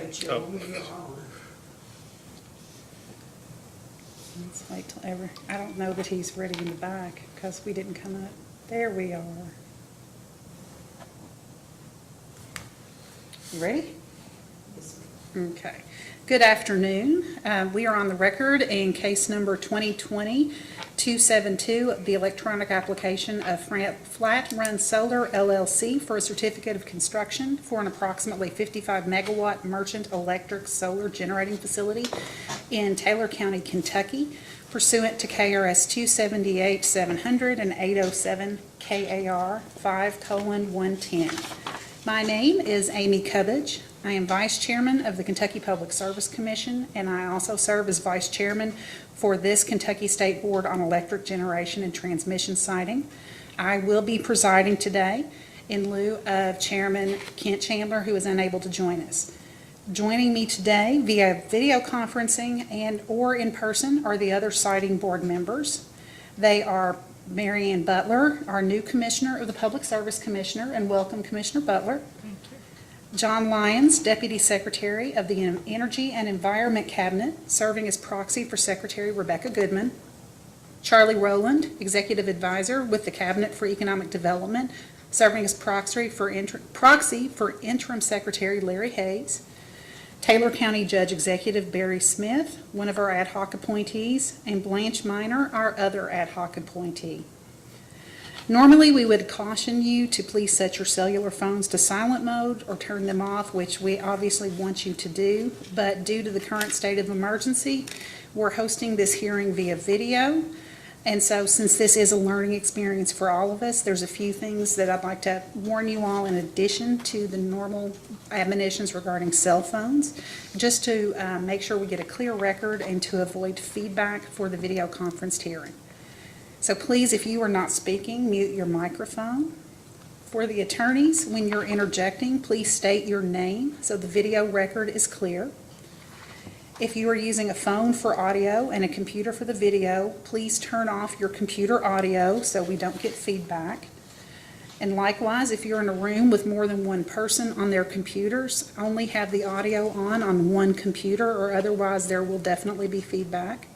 Okay, Jill, you're on. Let's wait till I don't know that he's ready in the back because we didn't come up. There we are. You ready? Yes, ma'am. Okay. Good afternoon. We are on the record in case number 2020-272, the electronic application of Flat Run Solar LLC for a certificate of construction for an approximately 55 megawatt merchant electric solar generating facility in Taylor County, Kentucky, pursuant to KRS 278-700 and 807 KAR 5:110. My name is Amy Cubbage. I am Vice Chairman of the Kentucky Public Service Commission, and I also serve as Vice Chairman for this Kentucky State Board on Electric Generation and Transmission Siting. I will be presiding today in lieu of Chairman Kent Chandler, who is unable to join us. Joining me today via video conferencing and or in person are the other siting board members. They are Mary Ann Butler, our new Commissioner of the Public Service Commissioner, and welcome Commissioner Butler. Thank you. John Lyons, Deputy Secretary of the Energy and Environment Cabinet, serving as proxy for Secretary Rebecca Goodman. Charlie Rowland, Executive Advisor with the Cabinet for Economic Development, serving as proxy for Interim Secretary Larry Hayes. Taylor County Judge Executive Barry Smith, one of our ad hoc appointees, and Blanche Minor, our other ad hoc appointee. Normally, we would caution you to please set your cellular phones to silent mode or turn them off, which we obviously want you to do, but due to the current state of emergency, we're hosting this hearing via video. And so since this is a learning experience for all of us, there's a few things that I'd like to warn you all in addition to the normal admonitions regarding cell phones, just to make sure we get a clear record and to avoid feedback for the video conferenced hearing. So please, if you are not speaking, mute your microphone. For the attorneys, when you're interjecting, please state your name so the video record is clear. If you are using a phone for audio and a computer for the video, please turn off your computer audio so we don't get feedback. And likewise, if you're in a room with more than one person on their computers, only have the audio on one computer, or otherwise there will definitely be feedback.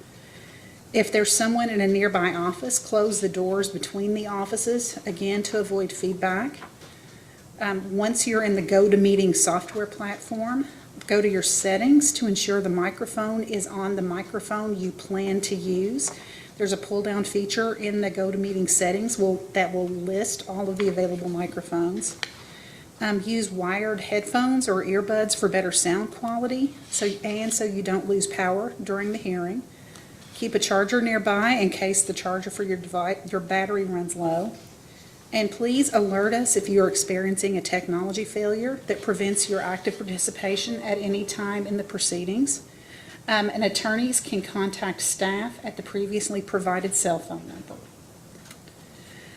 If there's someone in a nearby office, close the doors between the offices, again to avoid feedback. Once you're in the GoToMeeting software platform, go to your settings to ensure the microphone is on the microphone you plan to use. There's a pull-down feature in the GoToMeeting settings that will list all of the available microphones. Use wired headphones or earbuds for better sound quality, so you don't lose power during the hearing. Keep a charger nearby in case the charger for your battery runs low. And please alert us if you are experiencing a technology failure that prevents your active participation at any time in the proceedings. And attorneys can contact staff at the previously provided cell phone number.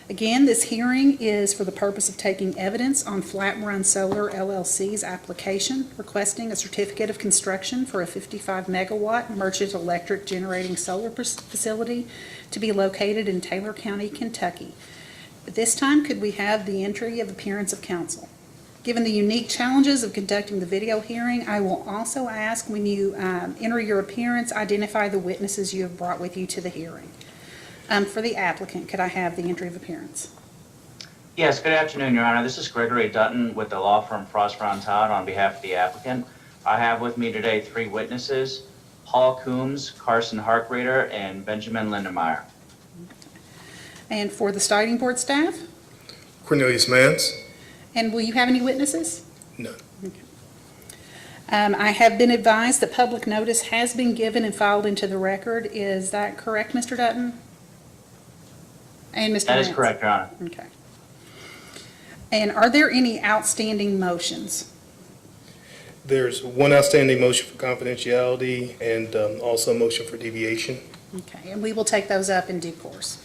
Again, this hearing is for the purpose of taking evidence on Flat Run Solar LLC's application requesting a certificate of construction for a 55 megawatt merchant electric generating solar facility to be located in Taylor County, Kentucky. At this time, could we have the entry of appearance of counsel? Given the unique challenges of conducting the video hearing, I will also ask when you enter your appearance, identify the witnesses you have brought with you to the hearing. For the applicant, could I have the entry of appearance? Yes, good afternoon, Your Honor. This is Gregory Dutton with the law firm Frost Brown Todd on behalf of the applicant. I have with me today 3 witnesses, Paul Coombs, Carson Harkrader, and Benjamin Lindemeyer. And for the siting board staff? Cornelius Mance? And will you have any witnesses? No. Okay. I have been advised that public notice has been given and filed into the record. Is that correct, Mr. Dutton? And Mr. That is Mance? correct, Your Honor. Okay. And are there any outstanding motions? There's one outstanding motion for confidentiality and also a motion for deviation. Okay, and we will take those up in due course.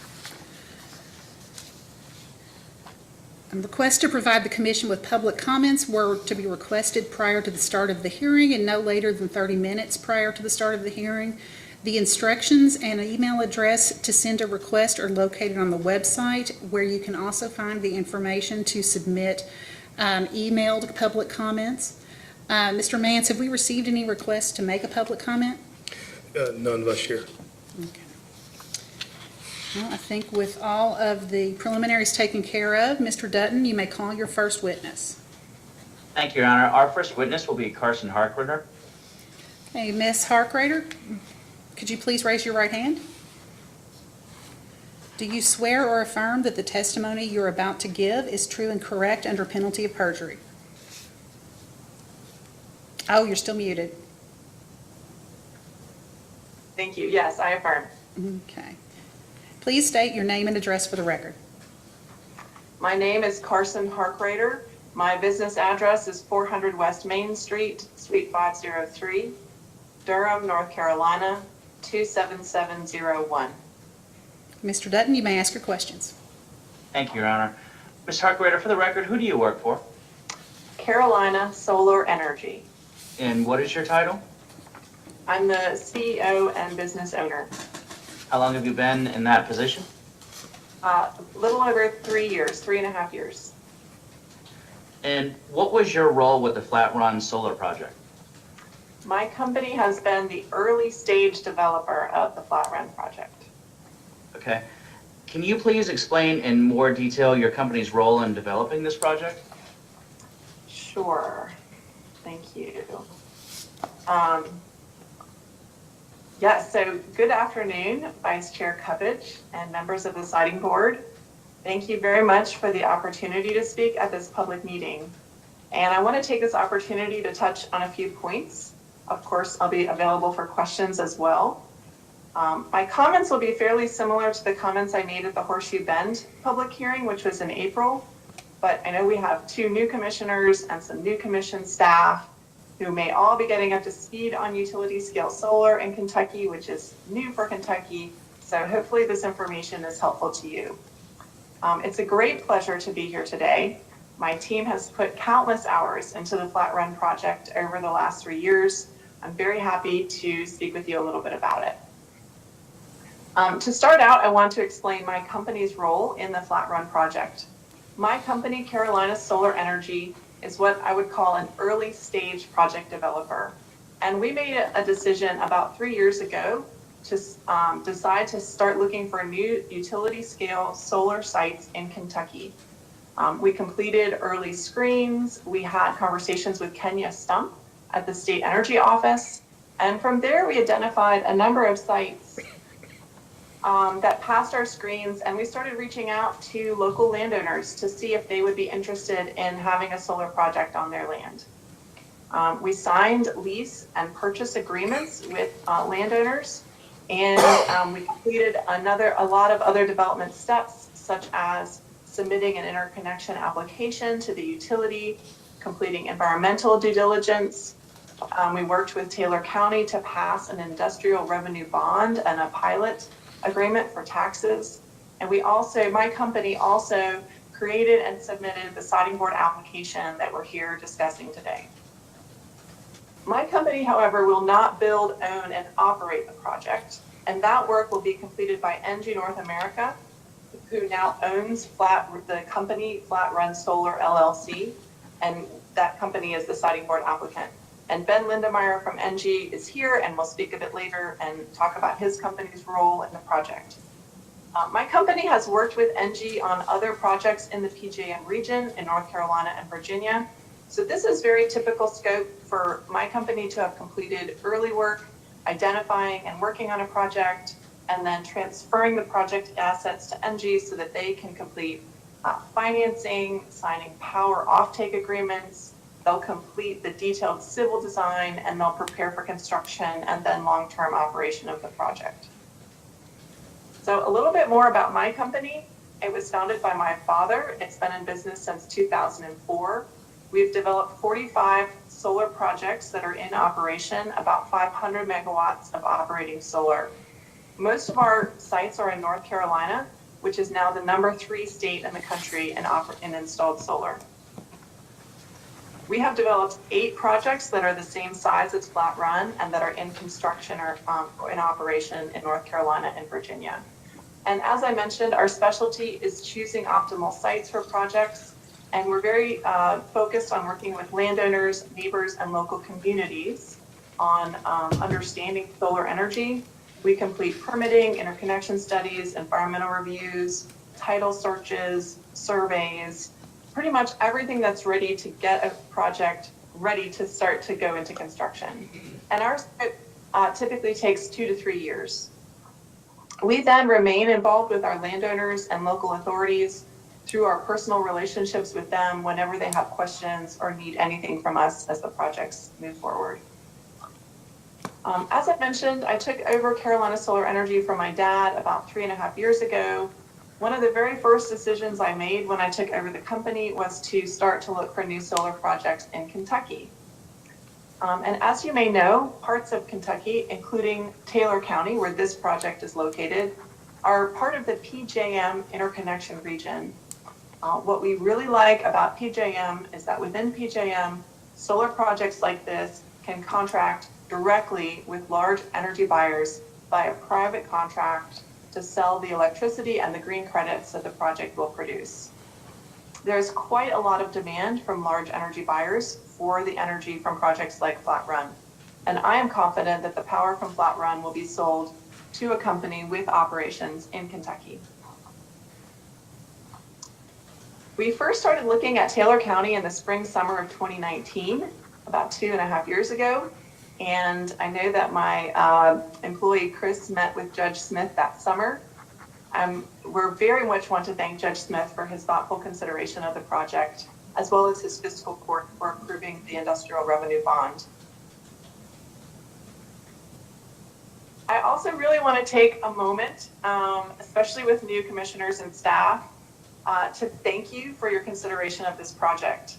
Requests to provide the commission with public comments were to be requested prior to the start of the hearing and no later than 30 minutes prior to the start of the hearing. The instructions and email address to send a request are located on the website, where you can also find the information to submit emailed public comments. Mr. Mance, have we received any requests to make a public comment? None of us here. Okay. Well, I think with all of the preliminaries taken care of, Mr. Dutton, you may call your first witness. Thank you, Your Honor. Our first witness will be Carson Harkrider. Okay, Ms. Harkrader, could you please raise your right hand? Do you swear or affirm that the testimony you're about to give is true and correct under penalty of perjury? Oh, you're still muted. Thank you. Yes, I affirm. Okay. Please state your name and address for the record. My name is Carson Harkrader. My business address is 400 West Main Street, Suite 503, Durham, North Carolina, 27701. Mr. Dutton, you may ask your questions. Thank you, Your Honor. Ms. Harkrider, for the record, who do you work for? Carolina Solar Energy. And what is your title? I'm the CEO and business owner. How long have you been in that position? A little over 3 years, 3.5 years. And what was your role with the Flat Run Solar Project? My company has been the early stage developer of the Flat Run project. Okay. Can you please explain in more detail your company's role in developing this project? Sure. Thank you. Yes, so good afternoon, Vice Chair Cuppage and members of the Siting Board. Thank you very much for the opportunity to speak at this public meeting. And I want to take this opportunity to touch on a few points. Of course, I'll be available for questions as well. My comments will be fairly similar to the comments I made at the Horseshoe Bend public hearing, which was in April. But I know we have 2 new commissioners and some new commission staff who may all be getting up to speed on utility scale solar in Kentucky, which is new for Kentucky. So hopefully this information is helpful to you. It's a great pleasure to be here today. My team has put countless hours into the Flat Run project over the last 3 years. I'm very happy to speak with you a little bit about it. To start out, I want to explain my company's role in the Flat Run project. My company, Carolina Solar Energy, is what I would call an early stage project developer. And we made a decision about 3 years ago to decide to start looking for new utility scale solar sites in Kentucky. We completed early screens. We had conversations with Kenya Stump at the State Energy Office. And from there, we identified a number of sites that passed our screens, and we started reaching out to local landowners to see if they would be interested in having a solar project on their land. We signed lease and purchase agreements with landowners, and we completed a lot of other development steps, such as submitting an interconnection application to the utility, completing environmental due diligence. We worked with Taylor County to pass an industrial revenue bond and a pilot agreement for taxes. And my company also created and submitted the Siting Board application that we're here discussing today. My company, however, will not build, own, and operate the project. And that work will be completed by NG North America, who now owns the company Flat Run Solar LLC. And that company is the Siting Board applicant. And Ben Lindemeyer from NG is here and will speak a bit later and talk about his company's role in the project. My company has worked with NG on other projects in the PJM region in North Carolina and Virginia. So this is very typical scope for my company to have completed early work, identifying and working on a project, and then transferring the project assets to NG so that they can complete financing, signing power offtake agreements. They'll complete the detailed civil design, and they'll prepare for construction and then long-term operation of the project. So a little bit more about my company. It was founded by my father. It's been in business since 2004. We've developed 45 solar projects that are in operation, about 500 megawatts of operating solar. Most of our sites are in North Carolina, which is now the #3 state in the country in installed solar. We have developed 8 projects that are the same size as Flat Run and that are in construction or in operation in North Carolina and Virginia. And as I mentioned, our specialty is choosing optimal sites for projects And we're very focused on working with landowners, neighbors, and local communities on understanding solar energy. We complete permitting, interconnection studies, environmental reviews, title searches, surveys, pretty much everything that's ready to get a project ready to start to go into construction. And ours typically takes 2 to 3 years. We then remain involved with our landowners and local authorities through our personal relationships with them whenever they have questions or need anything from us as the projects move forward. As I mentioned, I took over Carolina Solar Energy from my dad about 3.5 years ago. One of the very first decisions I made when I took over the company was to start to look for new solar projects in Kentucky. And as you may know, parts of Kentucky, including Taylor County, where this project is located, are part of the PJM interconnection region. What we really like about PJM is that within PJM, solar projects like this can contract directly with large energy buyers by a private contract to sell the electricity and the green credits that the project will produce. There's quite a lot of demand from large energy buyers for the energy from projects like Flat Run. And I am confident that the power from Flat Run will be sold to a company with operations in Kentucky. We first started looking at Taylor County in the spring, summer of 2019, about 2.5 years ago. And I know that my employee, Chris, met with Judge Smith that summer. We're very much want to thank Judge Smith for his thoughtful consideration of the project, as well as his fiscal court for approving the industrial revenue bond. I also really want to take a moment, especially with new commissioners and staff, to thank you for your consideration of this project.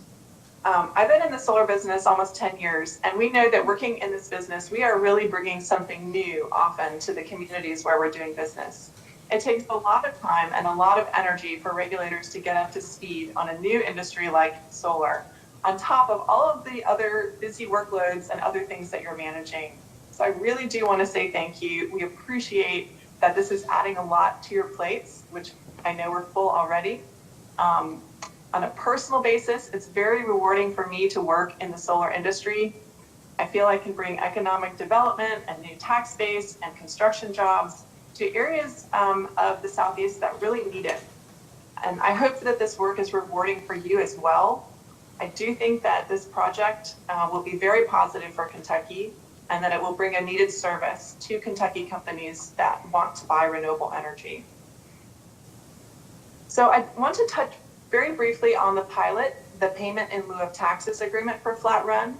I've been in the solar business almost 10 years, and we know that working in this business, we are really bringing something new often to the communities where we're doing business. It takes a lot of time and a lot of energy for regulators to get up to speed on a new industry like solar, on top of all of the other busy workloads and other things that you're managing. So I really do want to say thank you. We appreciate that this is adding a lot to your plates, which I know we're full already. On a personal basis, it's very rewarding for me to work in the solar industry. I feel I can bring economic development and new tax base and construction jobs to areas of the Southeast that really need it. And I hope that this work is rewarding for you as well. I do think that this project will be very positive for Kentucky, and that it will bring a needed service to Kentucky companies that want to buy renewable energy. So I want to touch very briefly on the pilot, the payment in lieu of taxes agreement for Flat Run.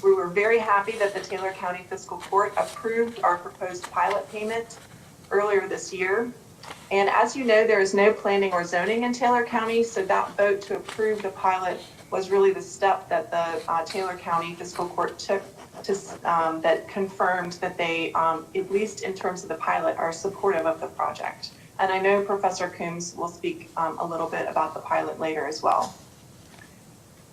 We were very happy that the Taylor County Fiscal Court approved our proposed pilot payment earlier this year. And as you know, there is no planning or zoning in Taylor County, so that vote to approve the pilot was really the step that the Taylor County Fiscal Court took to, that confirmed that they, at least in terms of the pilot, are supportive of the project. And I know Professor Coombs will speak a little bit about the pilot later as well.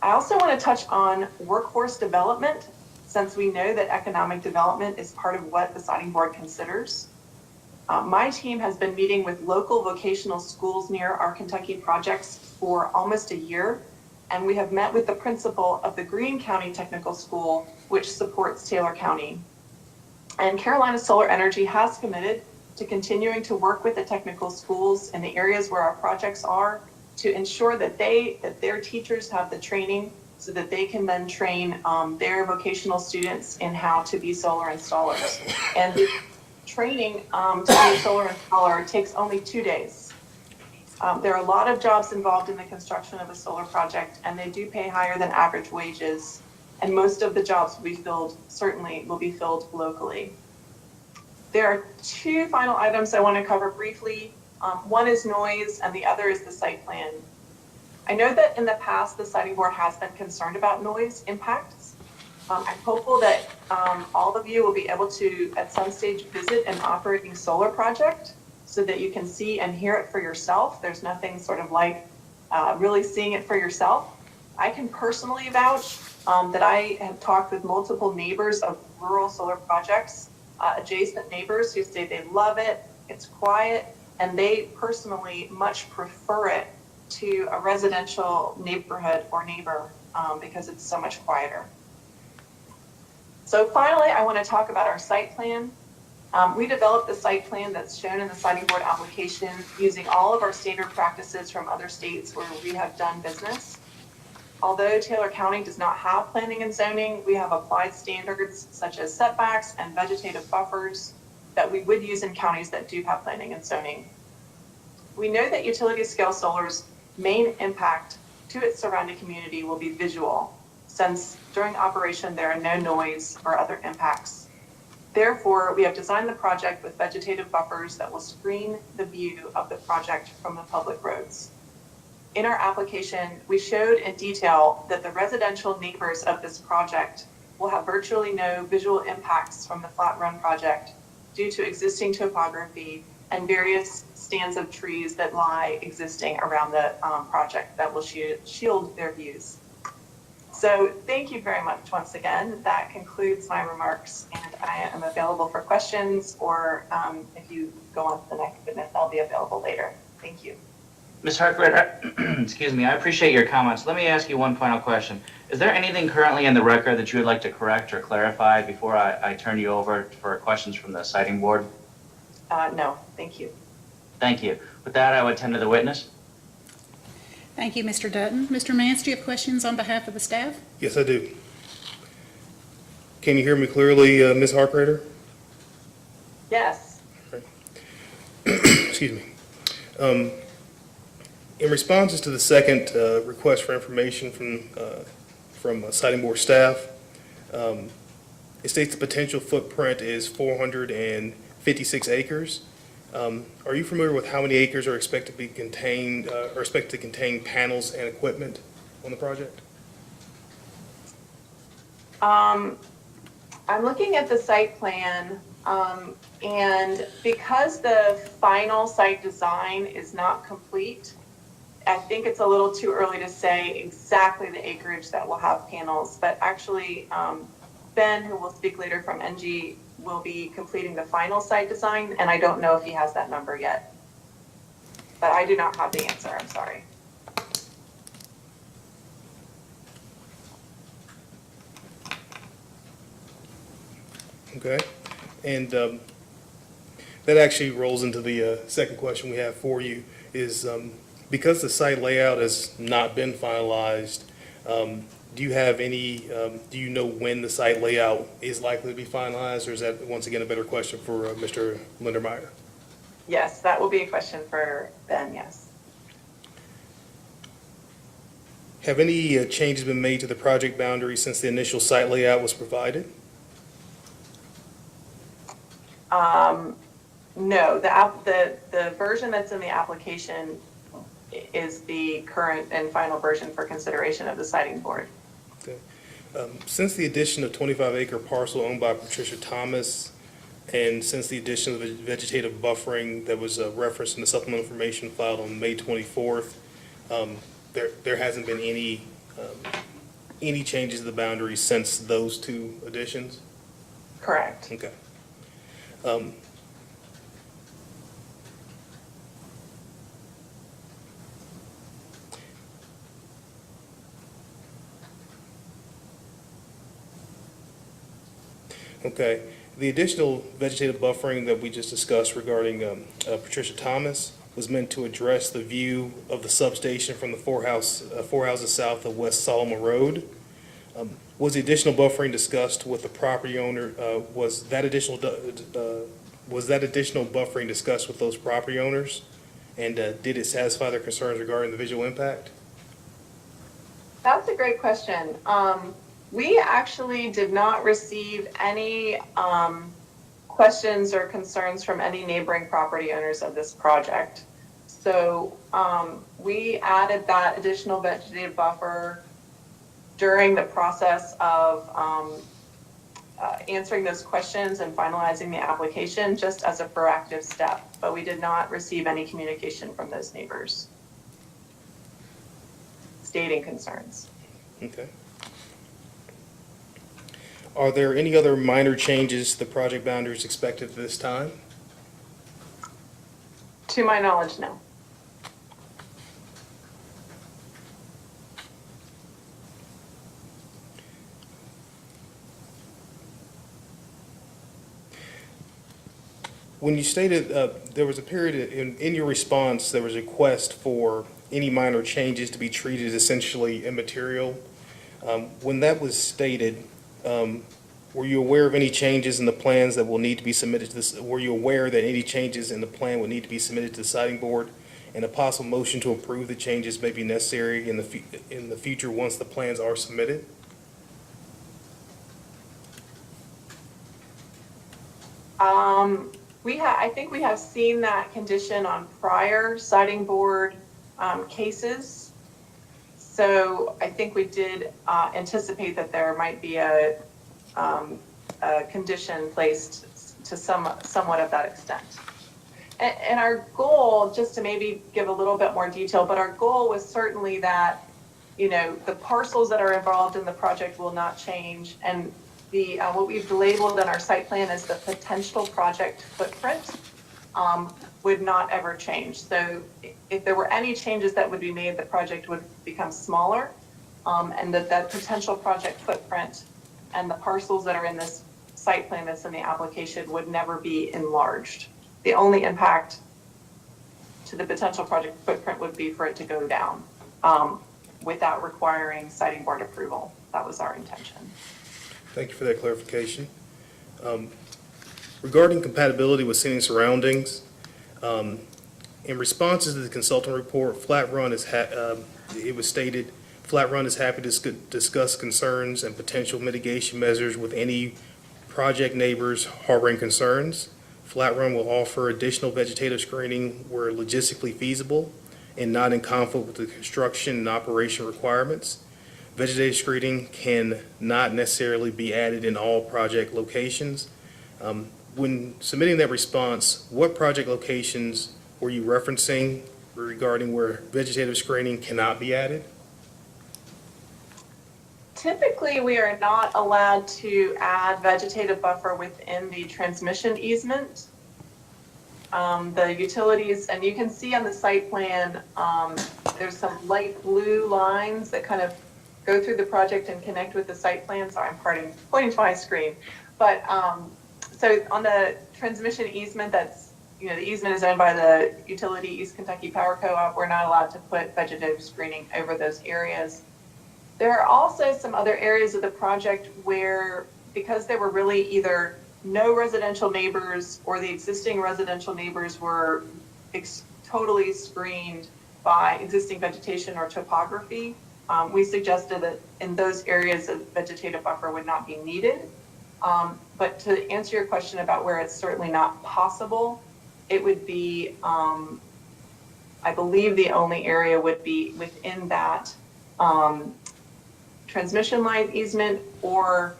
I also want to touch on workforce development, since we know that economic development is part of what the Siting Board considers. My team has been meeting with local vocational schools near our Kentucky projects for almost a year, and we have met with the principal of the Greene County Technical School, which supports Taylor County. And Carolina Solar Energy has committed to continuing to work with the technical schools in the areas where our projects are to ensure that their teachers have the training so that they can then train their vocational students in how to be solar installers. And the training to be a solar installer takes only 2 days. There are a lot of jobs involved in the construction of a solar project, and they do pay higher than average wages. And most of the jobs will be filled, certainly will be filled locally. There are 2 final items I want to cover briefly. One is noise and the other is the site plan. I know that in the past, the Siting Board has been concerned about noise impacts. I'm hopeful that all of you will be able to, at some stage, visit an operating solar project so that you can see and hear it for yourself. There's nothing sort of like really seeing it for yourself. I can personally vouch that I have talked with multiple neighbors of rural solar projects, adjacent neighbors who say they love it, it's quiet, and they personally much prefer it to a residential neighborhood or neighbor because it's so much quieter. So finally, I want to talk about our site plan. We developed the site plan that's shown in the siting board application using all of our standard practices from other states where we have done business. Although Taylor County does not have planning and zoning, we have applied standards such as setbacks and vegetative buffers that we would use in counties that do have planning and zoning. We know that utility scale solar's main impact to its surrounding community will be visual, since during operation there are no noise or other impacts. Therefore, we have designed the project with vegetative buffers that will screen the view of the project from the public roads. In our application, we showed in detail that the residential neighbors of this project will have virtually no visual impacts from the Flat Run project due to existing topography and various stands of trees that lie existing around the project that will shield their views. So thank you very much once again. That concludes my remarks, and I am available for questions, or if you go on to the next witness, I'll be available later. Thank you. Ms. Hartford, excuse me, I appreciate your comments. Let me ask you one final question. Is there anything currently in the record that you would like to correct or clarify before I turn you over for questions from the siting board? No, thank you. Thank you. With that, I would tend to the witness. Thank you, Mr. Dutton. Mr. Mance, do you have questions on behalf of the staff? Yes, I do. Can you hear me clearly, Ms. Harkrader? Yes. Excuse me. In responses to the second request for information from siting board staff, it states the potential footprint is 456 acres. Are you familiar with how many acres are expected to be contained, or expected to contain panels and equipment on the project? I'm looking at the site plan, and because the final site design is not complete, I think it's a little too early to say exactly the acreage that will have panels, but actually Ben, who will speak later from NG, will be completing the final site design, and I don't know if he has that number yet. But I do not have the answer, I'm sorry. Okay, and that actually rolls into the second question we have for you, is because the site layout has not been finalized, do you have any, do you know when the site layout is likely to be finalized, or is that, once again, a better question for Mr. Lindermeyer? Yes, that will be a question for Ben, yes. Have any changes been made to the project boundary since the initial site layout was provided? No, the version that's in the application is the current and final version for consideration of the siting board. Okay. Since the addition of 25-acre parcel owned by Patricia Thomas, and since the addition of the vegetative buffering that was referenced in the supplemental information filed on May 24th, there hasn't been any changes to the boundaries since those two additions? Correct. Okay. Okay. The additional vegetative buffering that we just discussed regarding Patricia Thomas was meant to address the view of the substation from the four houses south of West Solomon Road. Was the additional buffering discussed with the property owner? Was that additional buffering discussed with those property owners? And did it satisfy their concerns regarding the visual impact? That's a great question. We actually did not receive any questions or concerns from any neighboring property owners of this project. So we added that additional vegetative buffer during the process of answering those questions and finalizing the application, just as a proactive step. But we did not receive any communication from those neighbors stating concerns. Okay. Are there any other minor changes to the project boundaries expected at this time? To my knowledge, no. When you stated, there was a period in your response, there was a request for any minor changes to be treated essentially immaterial. When that was stated, were you aware of any changes in the plans that will need to be submitted to this? Were you aware that any changes in the plan would need to be submitted to the siting board? And a possible motion to approve the changes may be necessary in the future once the plans are submitted? I think we have seen that condition on prior siting board cases. So I think we did anticipate that there might be a condition placed to somewhat of that extent. And our goal, just to maybe give a little bit more detail, but our goal was certainly that, you know, the parcels that are involved in the project will not change, and the what we've labeled in our site plan as the potential project footprint would not ever change. So if there were any changes that would be made, the project would become smaller, and that potential project footprint and the parcels that are in this site plan that's in the application would never be enlarged. The only impact to the potential project footprint would be for it to go down without requiring siting board approval. That was our intention. Thank you for that clarification. Regarding compatibility with scenic surroundings, in responses to the consultant report, Flat Run it was stated, Flat Run is happy to discuss concerns and potential mitigation measures with any project neighbors harboring concerns. Flat Run will offer additional vegetative screening where logistically feasible and not in conflict with the construction and operation requirements. Vegetative screening can not necessarily be added in all project locations. When submitting that response, what project locations were you referencing regarding where vegetative screening cannot be added? Typically, we are not allowed to add vegetative buffer within the transmission easement. The utilities, and you can see on the site plan, there's some light blue lines that kind of go through the project and connect with the site plan. Sorry, I'm pointing to my screen. But so on the transmission easement, that's, you know, the easement is owned by the utility East Kentucky Power Co-op. We're not allowed to put vegetative screening over those areas. There are also some other areas of the project where, because there were really either no residential neighbors or the existing residential neighbors were totally screened by existing vegetation or topography, we suggested that in those areas a vegetative buffer would not be needed. But to answer your question about where it's certainly not possible, it would be, I believe the only area would be within that transmission line easement, or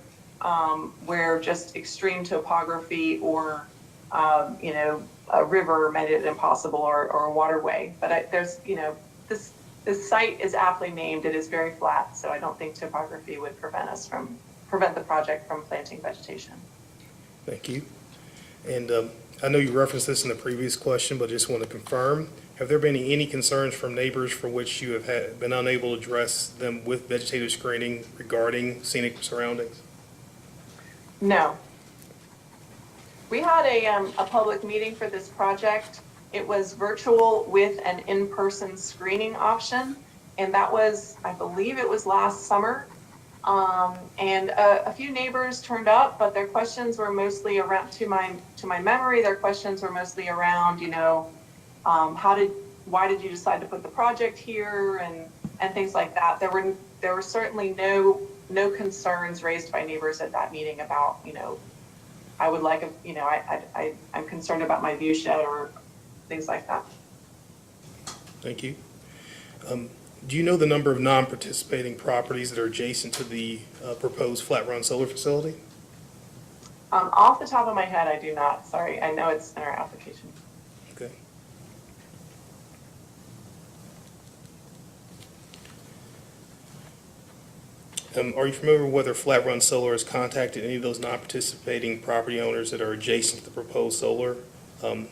where just extreme topography or you know, a river made it impossible, or a waterway. But there's, you know, this site is aptly named. It is very flat, so I don't think topography would prevent the project from planting vegetation. Thank you. And I know you referenced this in the previous question, but I just want to confirm, have there been any concerns from neighbors for which you have been unable to address them with vegetative screening regarding scenic surroundings? No. We had a public meeting for this project. It was virtual with an in-person screening option, and that was, I believe it was last summer. And a few neighbors turned up, but their questions were mostly around, to my memory, their questions were mostly around, you know, why did you decide to put the project here, and things like that. There were certainly no concerns raised by neighbors at that meeting about, you know, I would like a, you know, I'm concerned about my view shed or things like that. Thank you. Do you know the number of non-participating properties that are adjacent to the proposed Flat Run solar facility? Off the top of my head, I do not. Sorry, I know it's in our application. Okay. Are you familiar with whether Flat Run Solar has contacted any of those non-participating property owners that are adjacent to the proposed solar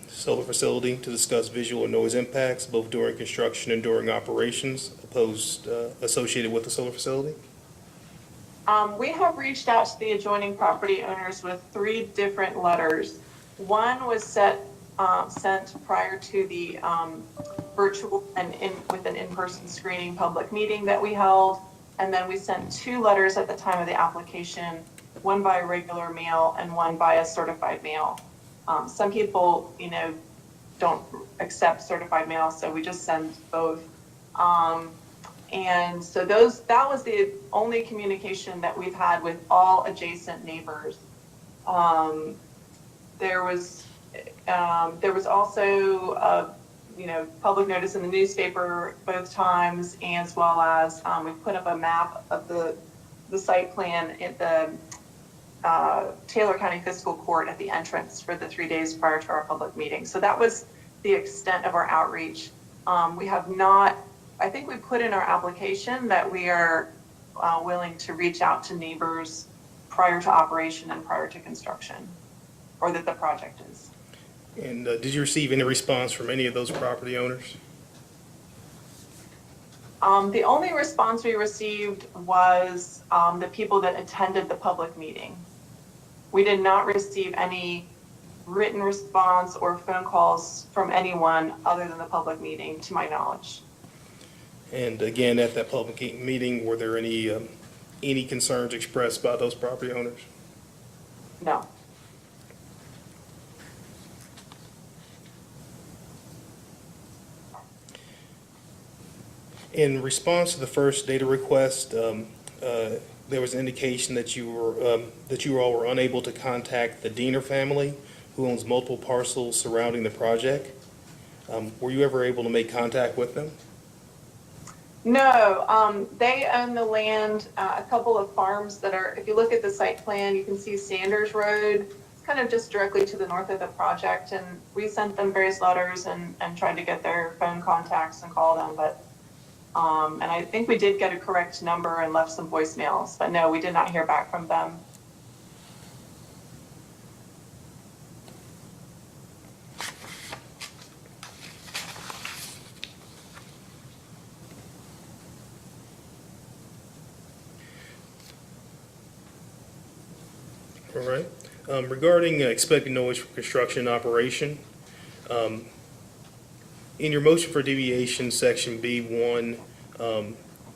facility to discuss visual or noise impacts, both during construction and during operations associated with the solar facility? We have reached out to the adjoining property owners with 3 different letters. One was sent sent prior to the virtual and with an in-person screening public meeting that we held. And then we sent 2 letters at the time of the application, one by regular mail and one by a certified mail. Some people, don't accept certified mail, so we just send both. And so that was the only communication that we've had with all adjacent neighbors. There was also a, public notice in the newspaper both times, as well as we put up a map of the site plan at the Taylor County Fiscal Court at the entrance for the 3 days prior to our public meeting. So that was the extent of our outreach. We have not, I think we put in our application that we are willing to reach out to neighbors prior to operation and prior to construction, or that the project is. And did you receive any response from any of those property owners? The only response we received was the people that attended the public meeting. We did not receive any written response or phone calls from anyone other than the public meeting, to my knowledge. And again, at that public meeting, were there any concerns expressed by those property owners? No. In response to the first data request, there was an indication that you all were unable to contact the Diener family, who owns multiple parcels surrounding the project. Were you ever able to make contact with them? No, they own the land, a couple of farms that are, if you look at the site plan, you can see Sanders Road. It's kind of just directly to the north of the project, and we sent them various letters and tried to get their phone contacts and call them, but and I think we did get a correct number and left some voicemails, but no, we did not hear back from them. All right. Regarding expected noise from construction and operation, in your motion for deviation, section B1,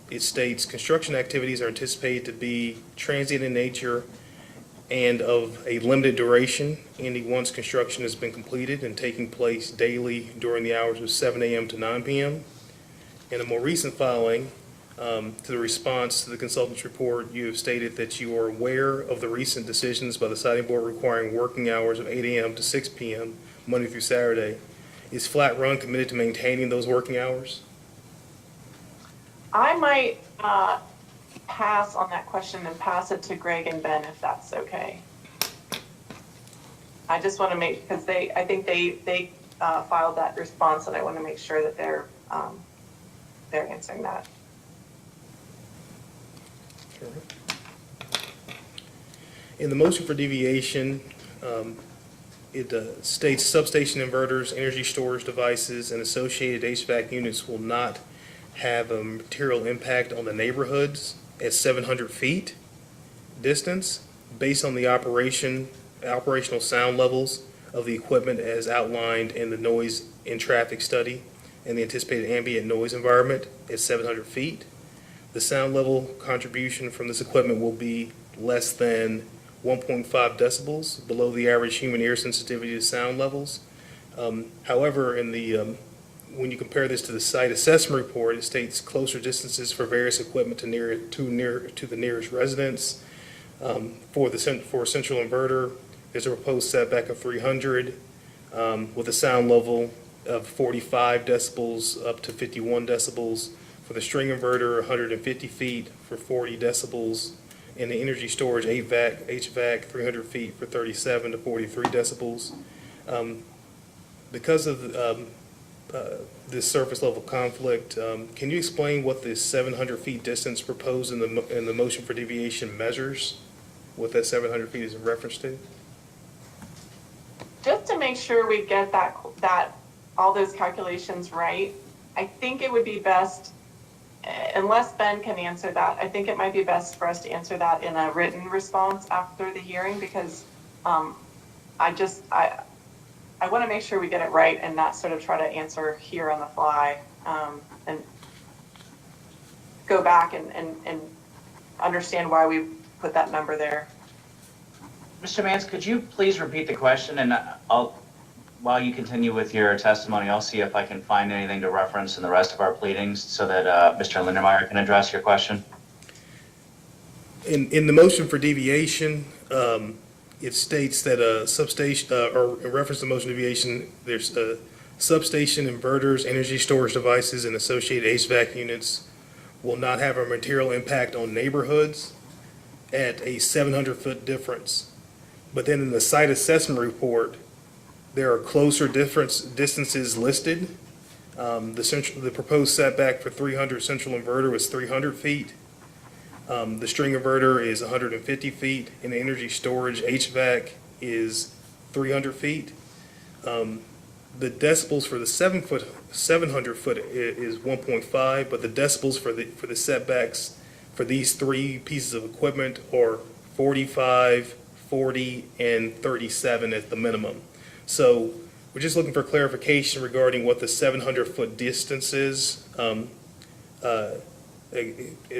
it states construction activities are anticipated to be transient in nature and of a limited duration, ending once construction has been completed and taking place daily during the hours of 7 a.m. to 9 p.m. In a more recent filing, to the response to the consultant's report, you have stated that you are aware of the recent decisions by the siting board requiring working hours of 8 a.m. to 6 p.m. Monday through Saturday. Is Flat Run committed to maintaining those working hours? I might pass on that question and pass it to Greg and Ben, if that's okay. I just want to make, because I think they filed that response, and I want to make sure that they're answering that. In the motion for deviation, it states substation inverters, energy storage devices, and associated HVAC units will not have a material impact on the neighborhoods at 700 feet distance based on the operational sound levels of the equipment as outlined in the noise and traffic study and the anticipated ambient noise environment at 700 feet. The sound level contribution from this equipment will be less than 1.5 decibels, below the average human ear sensitivity to sound levels. However, when you compare this to the site assessment report, it states closer distances for various equipment to the nearest residence. For a central inverter, there's a proposed setback of 300 with a sound level of 45 decibels up to 51 decibels. For the string inverter, 150 feet for 40 decibels. And the energy storage HVAC 300 feet for 37 to 43 decibels. Because of this surface level conflict, can you explain what the 700 feet distance proposed in the motion for deviation measures? What that 700 feet is in reference to? Just to make sure we get that all those calculations right, I think it would be best, unless Ben can answer that, I think it might be best for us to answer that in a written response after the hearing, because I I want to make sure we get it right and not sort of try to answer here on the fly, and go back and understand why we put that number there. Mr. Mance, could you please repeat the question, and while you continue with your testimony, I'll see if I can find anything to reference in the rest of our pleadings so that Mr. Lindermeyer can address your question. In the motion for deviation, it states that a substation, or in reference to motion deviation, there's substation inverters, energy storage devices, and associated HVAC units will not have a material impact on neighborhoods at a 700-foot difference. But then in the site assessment report, there are closer distances listed. The proposed setback for 300 central inverter was 300 feet. The string inverter is 150 feet, and the energy storage HVAC is 300 feet. The decibels for the 700 foot is 1.5, but the decibels for the setbacks for these three pieces of equipment are 45, 40, and 37 at the minimum. So we're just looking for clarification regarding what the 700-foot distance is.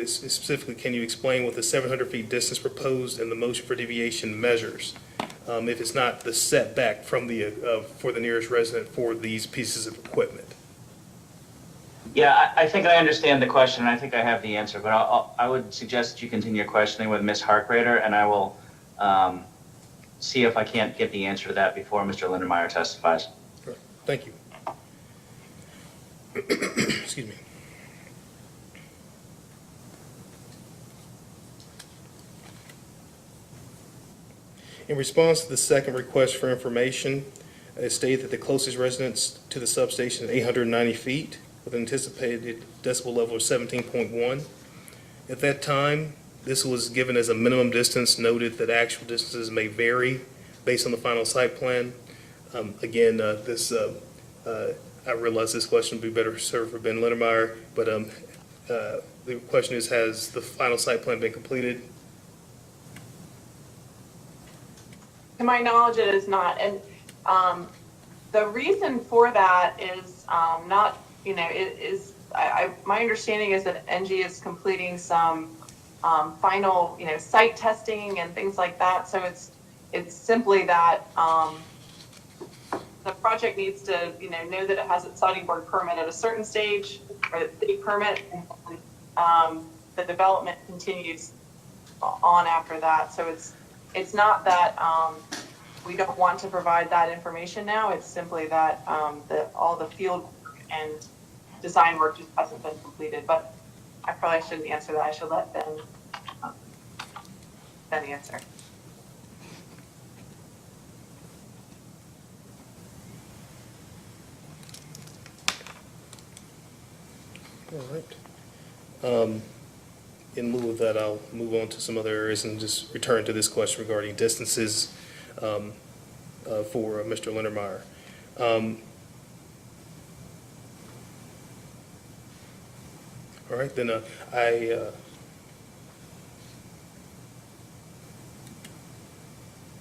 Specifically, can you explain what the 700 feet distance proposed in the motion for deviation measures? If it's not the setback from for the nearest resident for these pieces of equipment. Yeah, I think I understand the question, and I think I have the answer, but I would suggest that you continue questioning with Ms. Harkrader, and I will see if I can't get the answer to that before Mr. Lindermeyer testifies. Thank you. Excuse me. In response to the second request for information, it stated that the closest residence to the substation is 890 feet with an anticipated decibel level of 17.1. At that time, this was given as a minimum distance, noted that actual distances may vary based on the final site plan. Again, I realize this question would be better served for Ben Lindermeyer, but the question is, has the final site plan been completed? To my knowledge, it is not. And the reason for that is not, my understanding is that NG is completing some final, site testing and things like that. So it's simply that the project needs to, know that it has its siting board permit at a certain stage, or the city permit, and the development continues on after that. So it's not that we don't want to provide that information now. It's simply that all the field work and design work just hasn't been completed. But I probably shouldn't answer that. I should let Ben answer. All right. In lieu of that, I'll move on to some other areas and just return to this question regarding distances for Mr. Lindermeyer. All right, then I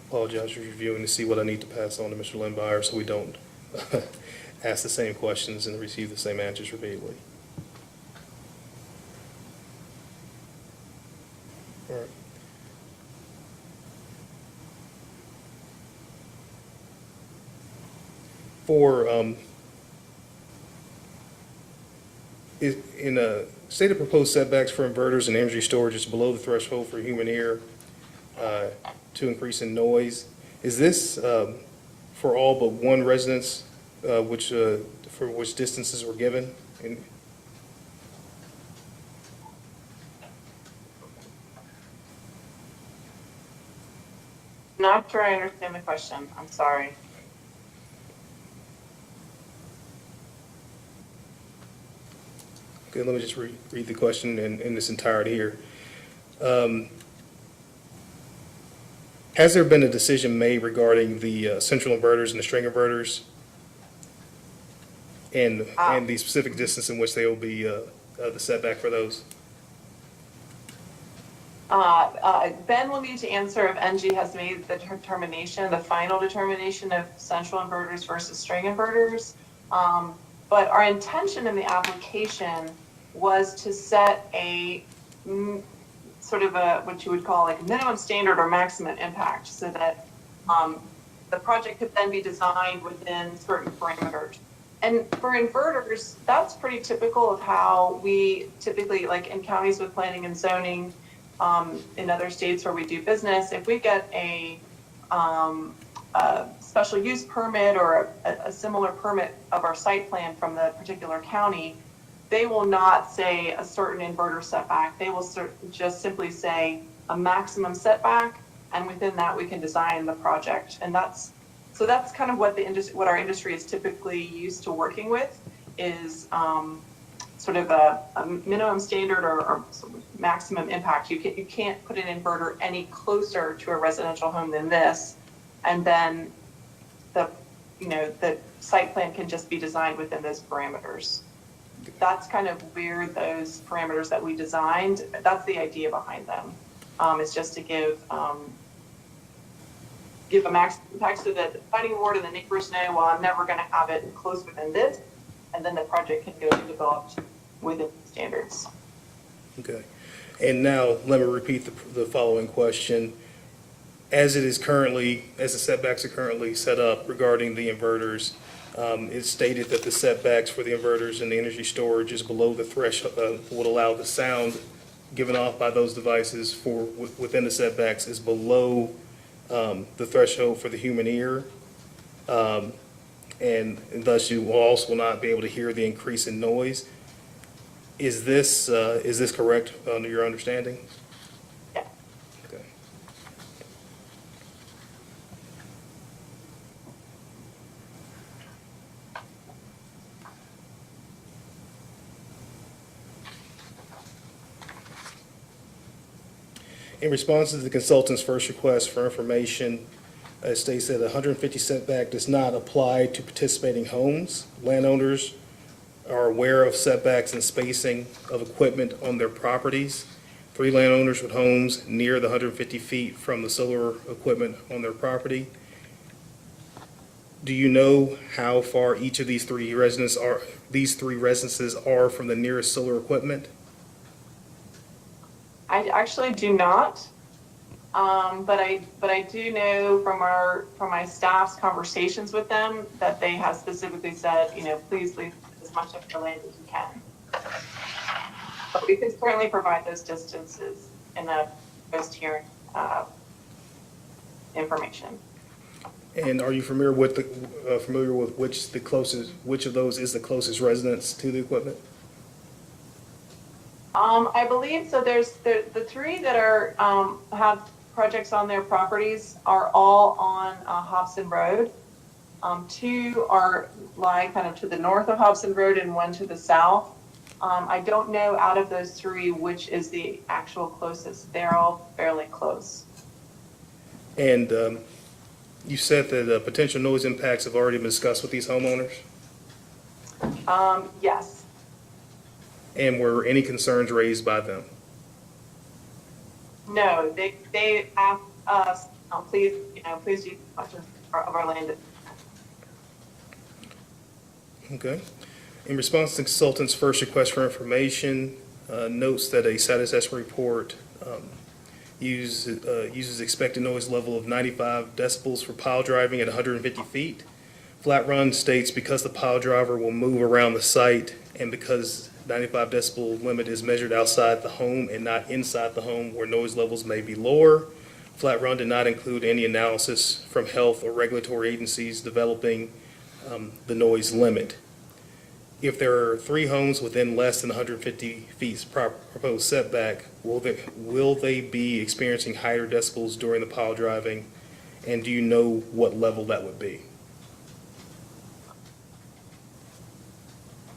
apologize for reviewing to see what I need to pass on to Mr. Lindermeyer so we don't ask the same questions and receive the same answers repeatedly. All right. For in a state of proposed setbacks for inverters and energy storage is below the threshold for human ear to increase in noise. Is this for all but one residence, for which distances were given? Not sure I understand the question. I'm sorry. Okay, let me just read the question in this entirety here. Has there been a decision made regarding the central inverters and the string inverters and the specific distance in which they will be the setback for those? Ben will need to answer if NG has made the determination, the final determination of central inverters versus string inverters. But our intention in the application was to set a sort of a, what you would call like minimum standard or maximum impact, so that the project could then be designed within certain parameters. And for inverters, that's pretty typical of how we typically, like in counties with planning and zoning, in other states where we do business, if we get a special use permit or a similar permit of our site plan from the particular county, they will not say a certain inverter setback. They will just simply say a maximum setback, and within that we can design the project. And that's kind of what what our industry is typically used to working with, is sort of a minimum standard or maximum impact. You can't put an inverter any closer to a residential home than this, and then the site plan can just be designed within those parameters. That's kind of where those parameters that we designed, that's the idea behind them. It's just to give a maximum impact so that the planning board and the neighbors know, well, I'm never going to have it close within this, and then the project can go developed within standards. Okay. And now, let me repeat the following question. As the setbacks are currently set up regarding the inverters, it's stated that the setbacks for the inverters and the energy storage is below the threshold, would allow the sound given off by those devices within the setbacks is below the threshold for the human ear. And thus you will also not be able to hear the increase in noise. Is this correct under your understanding? Yeah. Okay. In response to the consultant's first request for information, it states that 150 setback does not apply to participating homes. Landowners are aware of setbacks and spacing of equipment on their properties. 3 landowners with homes near the 150 feet from the solar equipment on their property. Do you know how far each of these three residences are from the nearest solar equipment? I actually do not, but I do know from my staff's conversations with them that they have specifically said, please leave as much of the land as you can. But we can certainly provide those distances in the post-hearing information. And are you familiar with which of those is the closest residence to the equipment? I believe so. There's the 3 that are have projects on their properties are all on Hobson Road. 2 lie kind of to the north of Hobson Road and 1 to the south. I don't know out of those 3 which is the actual closest. They're all fairly close. And you said that potential noise impacts have already been discussed with these homeowners? Yes. And were any concerns raised by them? No, they asked us, please use much of our land. Okay. In response to the consultant's first request for information, notes that a site assessment report uses expected noise level of 95 decibels for pile driving at 150 feet. Flat Run states because the pile driver will move around the site and because 95 decibel limit is measured outside the home and not inside the home where noise levels may be lower. Flat Run did not include any analysis from health or regulatory agencies developing the noise limit. If there are 3 homes within less than 150 feet proposed setback, will they be experiencing higher decibels during the pile driving? And do you know what level that would be?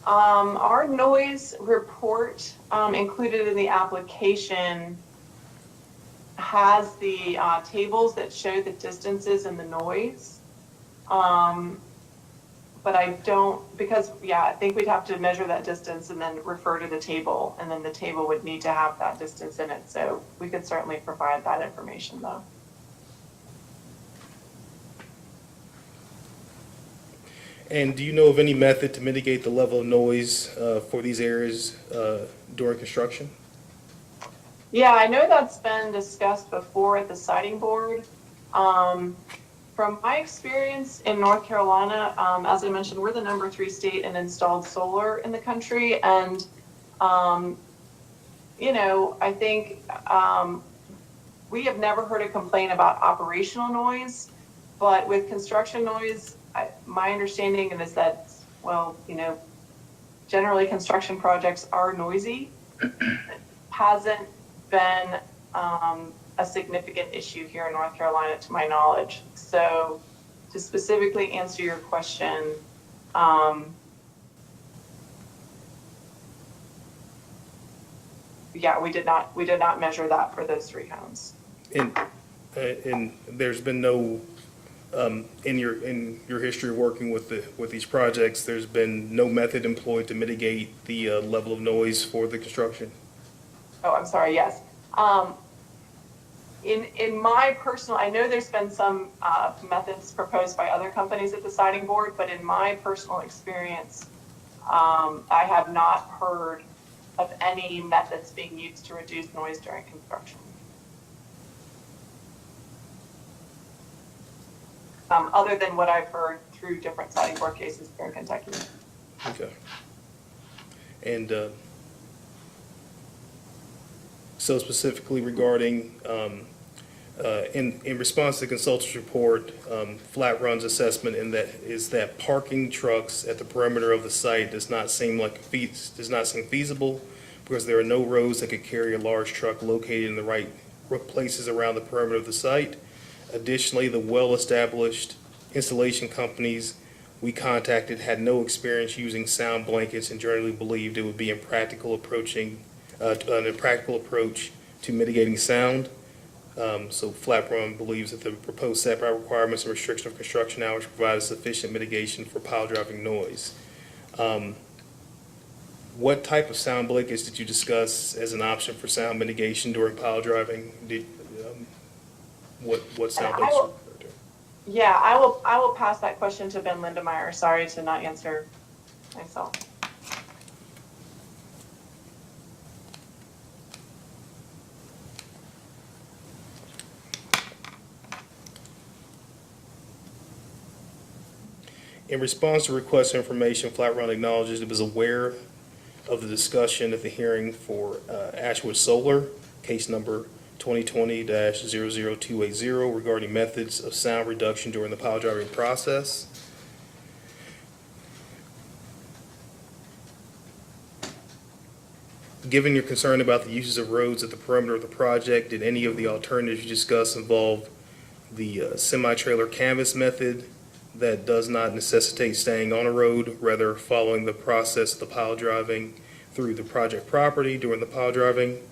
Our noise report included in the application has the tables that show the distances and the noise. But I don't, because, yeah, I think we'd have to measure that distance and then refer to the table, and then the table would need to have that distance in it. So we could certainly provide that information, though. And do you know of any method to mitigate the level of noise for these areas during construction? Yeah, I know that's been discussed before at the siting board. From my experience in North Carolina, as I mentioned, we're the #3 state in installed solar in the country. And, you know, I think we have never heard a complaint about operational noise, but with construction noise, my understanding is that, well, you know, generally construction projects are noisy. It hasn't been a significant issue here in North Carolina, to my knowledge. So to specifically answer your question, yeah, we did not measure that for those 3 homes. And there's been no, in your history of working with these projects, there's been no method employed to mitigate the level of noise for the construction? Oh, I'm sorry, yes. In my personal, I know there's been some methods proposed by other companies at the siting board, but in my personal experience, I have not heard of any methods being used to reduce noise during construction. Other than what I've heard through different siting board cases here in Kentucky. Okay. And so specifically regarding, in response to the consultant's report, Flat Run's assessment is that parking trucks at the perimeter of the site does not seem feasible because there are no roads that could carry a large truck located in the right places around the perimeter of the site. Additionally, the well-established installation companies we contacted had no experience using sound blankets and generally believed it would be an impractical approach to mitigating sound. So Flat Run believes that the proposed setback requirements and restriction of construction hours provide a sufficient mitigation for pile driving noise. What type of sound blankets did you discuss as an option for sound mitigation during pile driving? What sound blankets? Yeah, I will pass that question to Ben Lindemeyer. Sorry to not answer myself. In response to requests for information, Flat Run acknowledges it was aware of the discussion at the hearing for Ashwood Solar, case number 2020-00280, regarding methods of sound reduction during the pile driving process. Given your concern about the uses of roads at the perimeter of the project, did any of the alternatives you discussed involve the semi-trailer canvas method that does not necessitate staying on a road, rather following the process of the pile driving through the project property during the pile driving,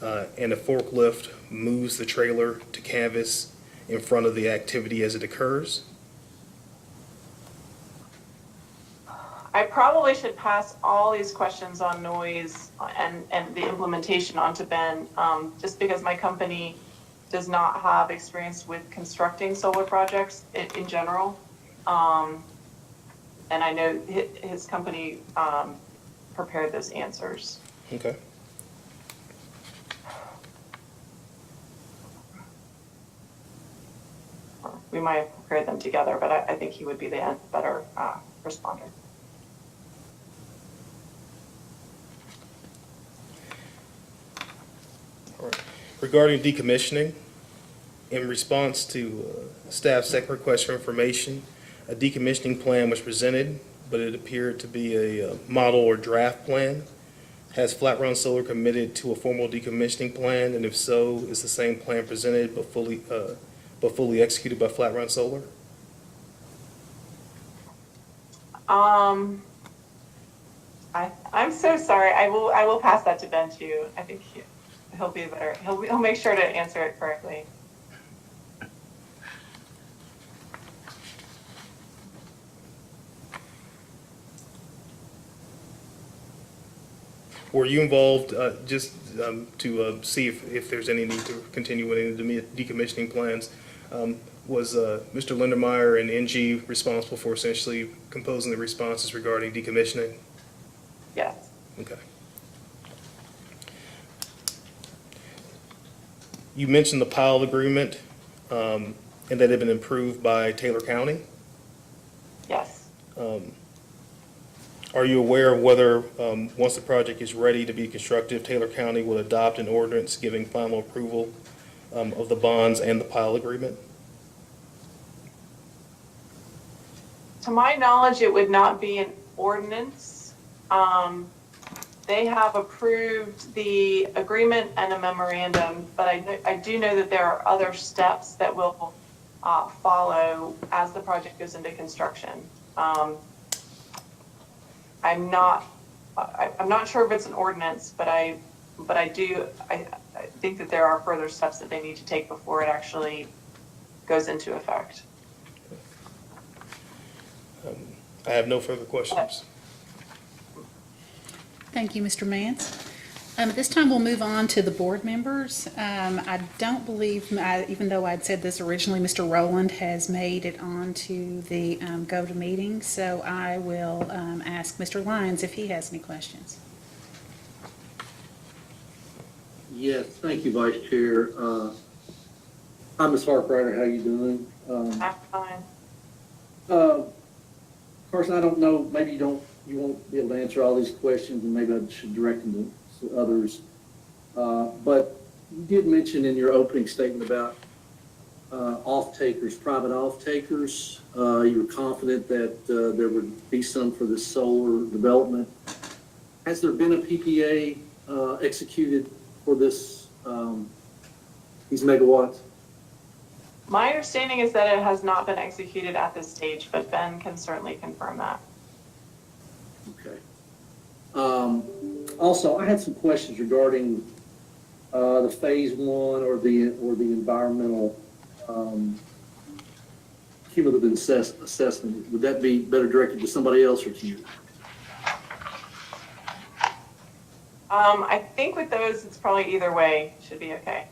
and a forklift moves the trailer to canvas in front of the activity as it occurs? I probably should pass all these questions on noise and the implementation onto Ben, just because my company does not have experience with constructing solar projects in general. And I know his company prepared those answers. Okay. We might have prepared them together, but I think he would be the better responder. All right. Regarding decommissioning, in response to staff's second request for information, a decommissioning plan was presented, but it appeared to be a model or draft plan. Has Flat Run Solar committed to a formal decommissioning plan, and if so, is the same plan presented but fully executed by Flat Run Solar? I'm so sorry. I will pass that to Ben too. I think he'll be better. He'll make sure to answer it correctly. Were you involved, just to see if there's any need to continue with any of the decommissioning plans? Was Mr. Lindermeyer and NG responsible for essentially composing the responses regarding decommissioning? Yes. Okay. You mentioned the pile agreement, and that it had been approved by Taylor County. Yes. Are you aware of whether, once the project is ready to be constructed, Taylor County will adopt an ordinance giving final approval of the bonds and the pile agreement? To my knowledge, it would not be an ordinance. They have approved the agreement and a memorandum, but I do know that there are other steps that will follow as the project goes into construction. I'm not sure if it's an ordinance, but I think that there are further steps that they need to take before it actually goes into effect. I have no further questions. Thank you, Mr. Mance. At this time, we'll move on to the board members. I don't believe, even though I'd said this originally, Mr. Rowland has made it onto the go-to meeting, so I will ask Mr. Lyons if he has any questions. Yes, thank you, Vice Chair. Hi, Ms. Harkrider, how you doing? I'm fine. Carson, I don't know, maybe you won't be able to answer all these questions, and maybe I should direct them to others. But you did mention in your opening statement about off-takers, private off-takers. You were confident that there would be some for the solar development. Has there been a PPA executed for this, these megawatts? My understanding is that it has not been executed at this stage, but Ben can certainly confirm that. Okay. Also, I had some questions regarding the phase one or the environmental cumulative assessment. Would that be better directed to somebody else or to you? I think with those, it's probably either way, should be okay.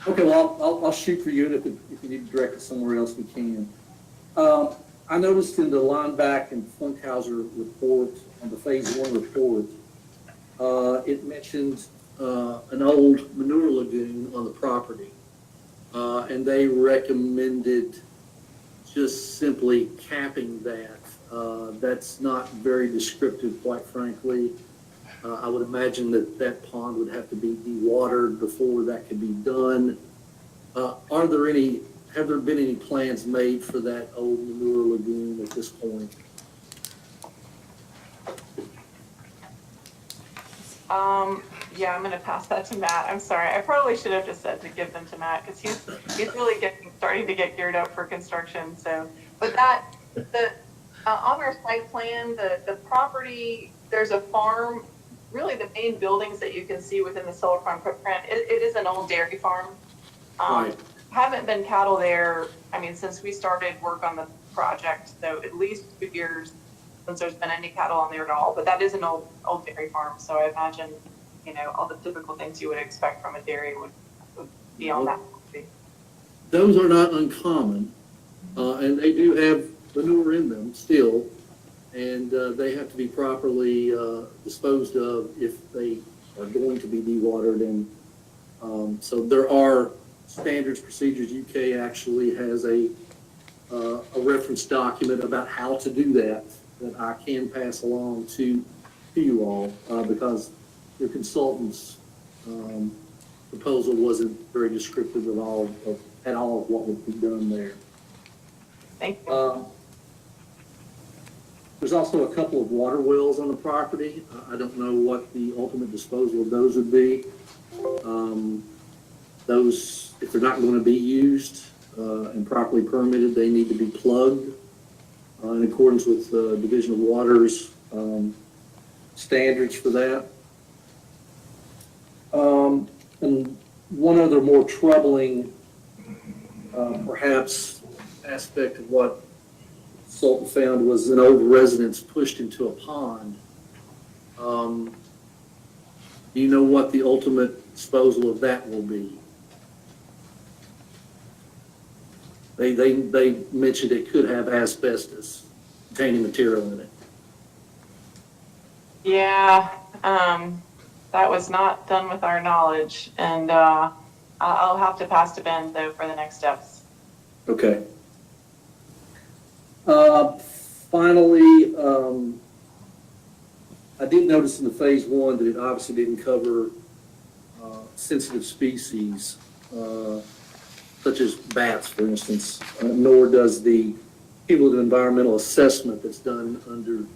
Okay, well, I'll shoot for you, and if you need to direct it somewhere else, we can. I noticed in the Lineback and Funkhauser report, on the phase one report, it mentioned an old manure lagoon on the property. And they recommended just simply capping that. That's not very descriptive, quite frankly. I would imagine that that pond would have to be dewatered before that could be done. Have there been any plans made for that old manure lagoon at this point? Yeah, I'm gonna pass that to Matt. I'm sorry. I probably should have just said to give them to Matt, because he's really starting to get geared up for construction, so. But on our site plan, the property, there's a farm. Really, the main buildings that you can see within the solar farm footprint, it is an old dairy farm. Right. Haven't been cattle there, I mean, since we started work on the project, so at least 2 years since there's been any cattle on there at all. But that is an old dairy farm, so I imagine, all the typical things you would expect from a dairy would be on that property. Those are not uncommon, and they do have manure in them still, and they have to be properly disposed of if they are going to be dewatered. And so there are standards, procedures. UK actually has a reference document about how to do that I can pass along to you all, because your consultant's proposal wasn't very descriptive at all of what would be done there. Thank you. There's also a couple of water wells on the property. I don't know what the ultimate disposal of those would be. Those, if they're not going to be used and properly permitted, they need to be plugged in accordance with the Division of Water's standards for that. And one other more troubling, perhaps, aspect of what Sultan found was an old residence pushed into a pond. Do you know what the ultimate disposal of that will be? They mentioned it could have asbestos containing material in it. Yeah, that was not done with our knowledge, and I'll have to pass to Ben though for the next steps. Okay. Finally, I did notice in the phase one that it obviously didn't cover sensitive species, such as bats, for instance, nor does the cumulative environmental assessment that's done under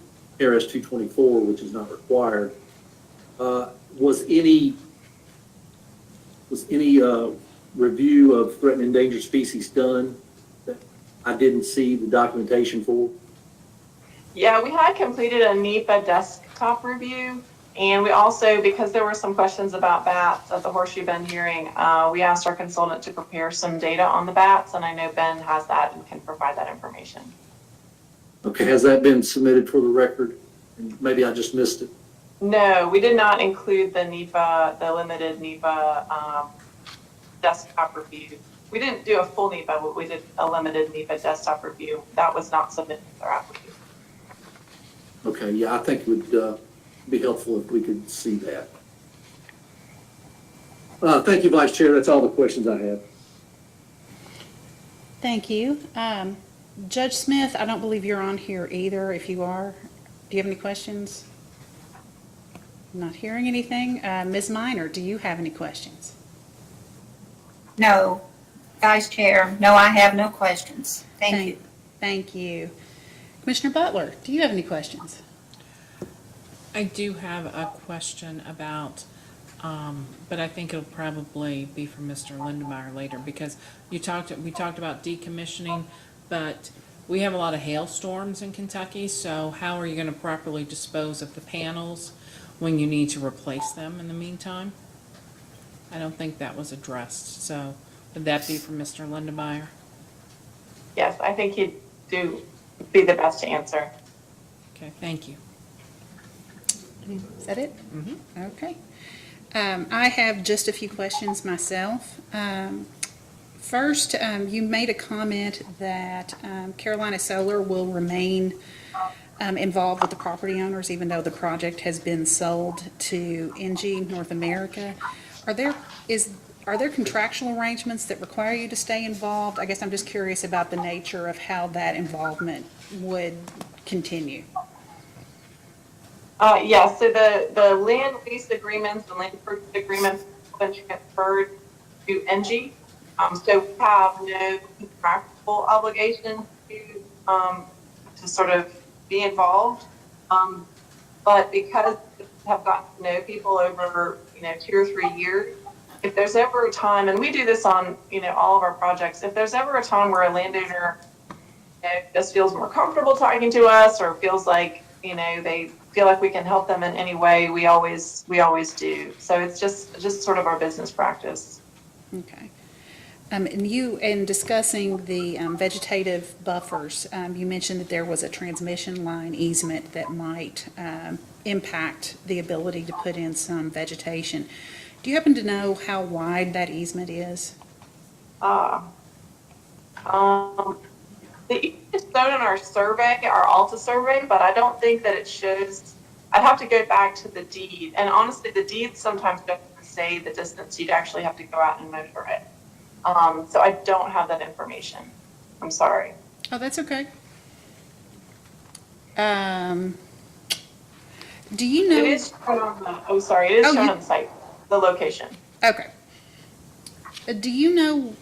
RS 224, which is not required. Was any review of threatened and endangered species done that I didn't see the documentation for? Yeah, we had completed a NEPA desktop review, and we also, because there were some questions about bats at the Horseshoe Bend hearing, we asked our consultant to prepare some data on the bats, and I know Ben has that and can provide that information. Okay, has that been submitted for the record? Maybe I just missed it. No, we did not include the NEPA, the limited NEPA desktop review. We didn't do a full NEPA, but we did a limited NEPA desktop review. That was not submitted to our application. Okay, yeah, I think it would be helpful if we could see that. Thank you, Vice Chair. That's all the questions I have. Thank you. Judge Smith, I don't believe you're on here either. If you are, do you have any questions? Not hearing anything. Ms. Minor, do you have any questions? No, Vice Chair, no, I have no questions. Thank you. Thank you. Commissioner Butler, do you have any questions? I do have a question about, but I think it'll probably be for Mr. Lindemeyer later, because we talked about decommissioning, but we have a lot of hailstorms in Kentucky, so how are you going to properly dispose of the panels when you need to replace them in the meantime? I don't think that was addressed, so would that be for Mr. Lindemeyer? Yes, I think he'd be the best to answer. Okay, thank you. Is that it? Mm-hmm. Okay. I have just a few questions myself. First, you made a comment that Carolina Solar will remain involved with the property owners even though the project has been sold to NG North America. Are there contractual arrangements that require you to stay involved? I guess I'm just curious about the nature of how that involvement would continue. Yeah, so the land lease agreements, the land purchase agreements have been transferred to NG. So we have no contractual obligation to sort of be involved. But because we have gotten to know people over 2 or 3 years, if there's ever a time, and we do this on all of our projects, if there's ever a time where a landowner just feels more comfortable talking to us or feels like they feel like we can help them in any way, we always do. So it's just sort of our business practice. Okay. And you, in discussing the vegetative buffers, you mentioned that there was a transmission line easement that might impact the ability to put in some vegetation. Do you happen to know how wide that easement is? The easement is shown in our survey, our Alta survey, but I don't think that it shows. I'd have to go back to the deed. And honestly, the deed sometimes doesn't say the distance. You'd actually have to go out and measure it. So I don't have that information. I'm sorry. Oh, that's okay. Do you know? It is shown on the, it is shown on the site, the location. Okay. Do you know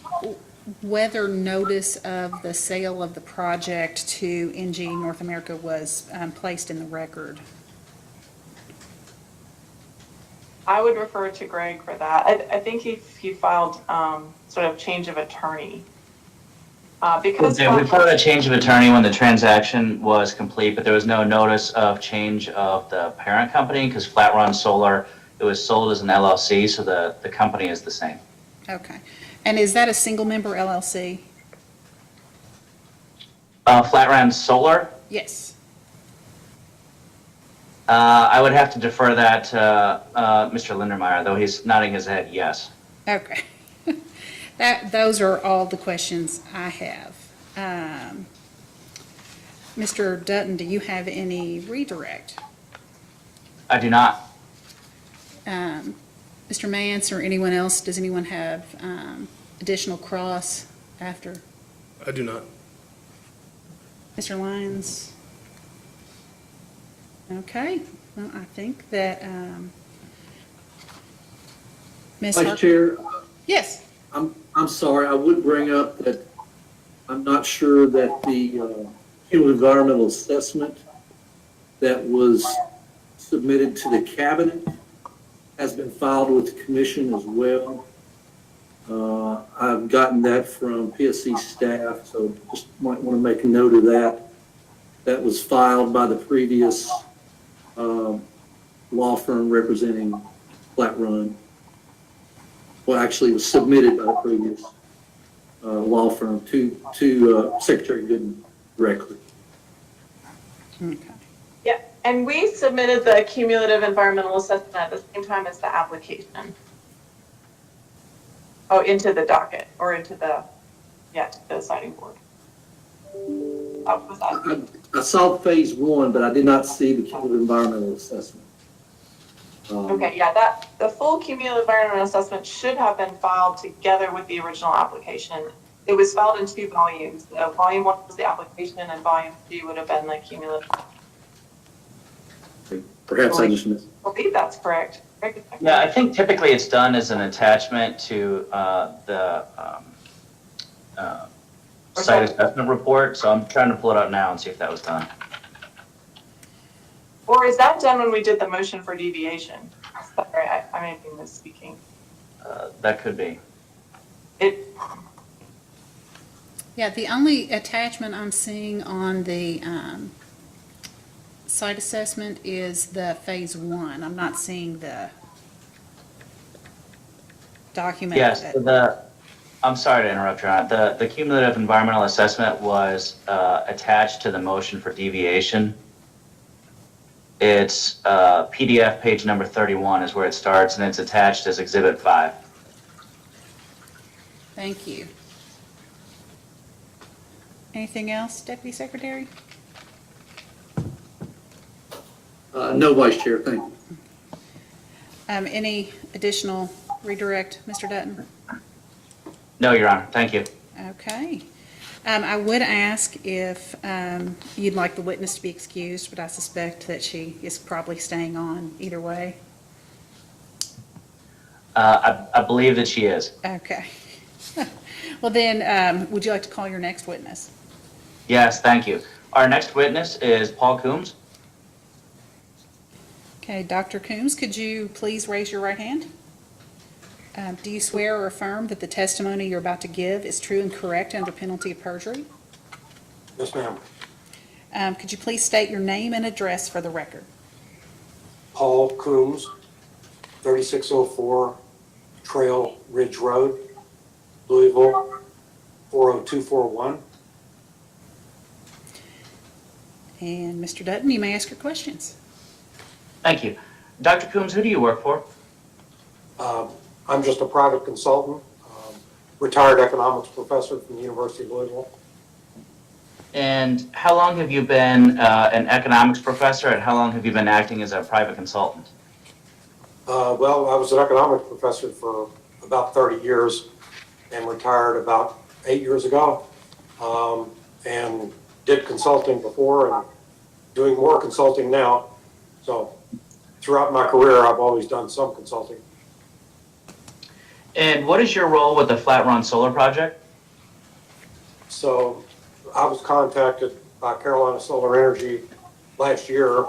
whether notice of the sale of the project to NG North America was placed in the record? I would refer to Greg for that. I think he filed sort of change of attorney. Because we filed a change of attorney when the transaction was complete, but there was no notice of change of the parent company because Flat Run Solar, it was sold as an LLC, so the company is the same. Okay. And is that a single member LLC? Flat Run Solar? Yes. I would have to defer that to Mr. Lindermeyer, though he's nodding his head yes. Okay. Those are all the questions I have. Mr. Dutton, do you have any redirect? I do not. Mr. Mance or anyone else, does anyone have additional cross after? I do not. Mr. Lyons? Okay, well, I think that, Ms. Vice Harper? Chair, Yes, I'm sorry, I would bring up that I'm not sure that the human environmental assessment that was submitted to the cabinet has been filed with the commission as well. I've gotten that from PSC staff, so just might want to make a note of that. That was filed by the previous law firm representing Flat Run. Well, actually, it was submitted by the previous law firm to Secretary Gooden directly. okay. Yeah, and we submitted the cumulative environmental assessment at the same time as the application. Oh, into the docket or into the, to the siting board. Oh, was that? I saw phase one, but I did not see the cumulative environmental assessment. Okay, yeah, the full cumulative environmental assessment should have been filed together with the original application. It was filed in 2 volumes. Volume 1 was the application and volume 2 would have been the cumulative. Perhaps I just missed. I believe that's correct. Yeah, I think typically it's done as an attachment to the site assessment report, so I'm trying to pull it out now and see if that was done. Or is that done when we did the motion for deviation? Sorry, I may be misspeaking. That could be. Yeah, the only attachment I'm seeing on the site assessment is the phase 1. I'm not seeing the document. Yes, I'm sorry to interrupt, Your Honor. The cumulative environmental assessment was attached to the motion for deviation. It's PDF page number 31 is where it starts, and it's attached as Exhibit 5. Thank you. Anything else, Deputy Secretary? No, Vice Chair, thank you. Any additional redirect, Mr. Dutton? No, Your Honor. Thank you. Okay. I would ask if you'd like the witness to be excused, but I suspect that she is probably staying on either way. I believe that she is. Okay. Well then, would you like to call your next witness? Yes, thank you. Our next witness is Paul Coombs. Okay, Dr. Coombs, could you please raise your right hand? Do you swear or affirm that the testimony you're about to give is true and correct under penalty of perjury? Yes, ma'am. Could you please state your name and address for the record? Paul Coombs, 3604 Trail Ridge Road, Louisville, 40241. And Mr. Dutton, you may ask your questions. Thank you. Dr. Coombs, who do you work for? I'm just a private consultant, retired economics professor from the University of Louisville. And how long have you been an economics professor, and how long have you been acting as a private consultant? Well, I was an economics professor for about 30 years and retired about 8 years ago, and did consulting before and doing more consulting now. So throughout my career, I've always done some consulting. And what is your role with the Flat Run Solar Project? So I was contacted by Carolina Solar Energy last year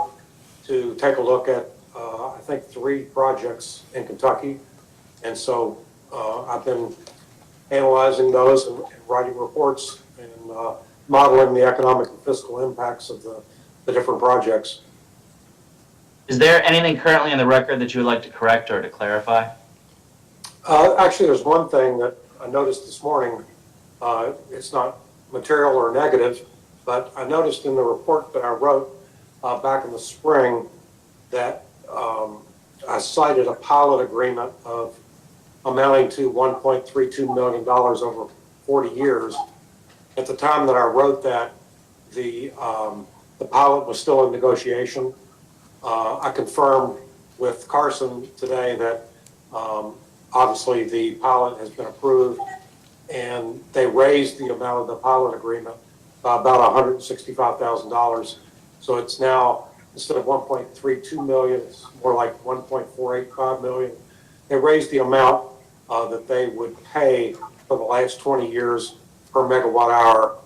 to take a look at, I think, 3 projects in Kentucky. And so I've been analyzing those and writing reports and modeling the economic and fiscal impacts of the different projects. Is there anything currently in the record that you would like to correct or to clarify? Actually, there's one thing that I noticed this morning. It's not material or negative, but I noticed in the report that I wrote back in the spring that I cited a pilot agreement of amounting to $1.32 million over 40 years. At the time that I wrote that, the pilot was still in negotiation. I confirmed with Carson today that obviously the pilot has been approved, and they raised the amount of the pilot agreement by about $165,000. So it's now, instead of 1.32 million, it's more like 1.485 million. They raised the amount that they would pay for the last 20 years per megawatt hour.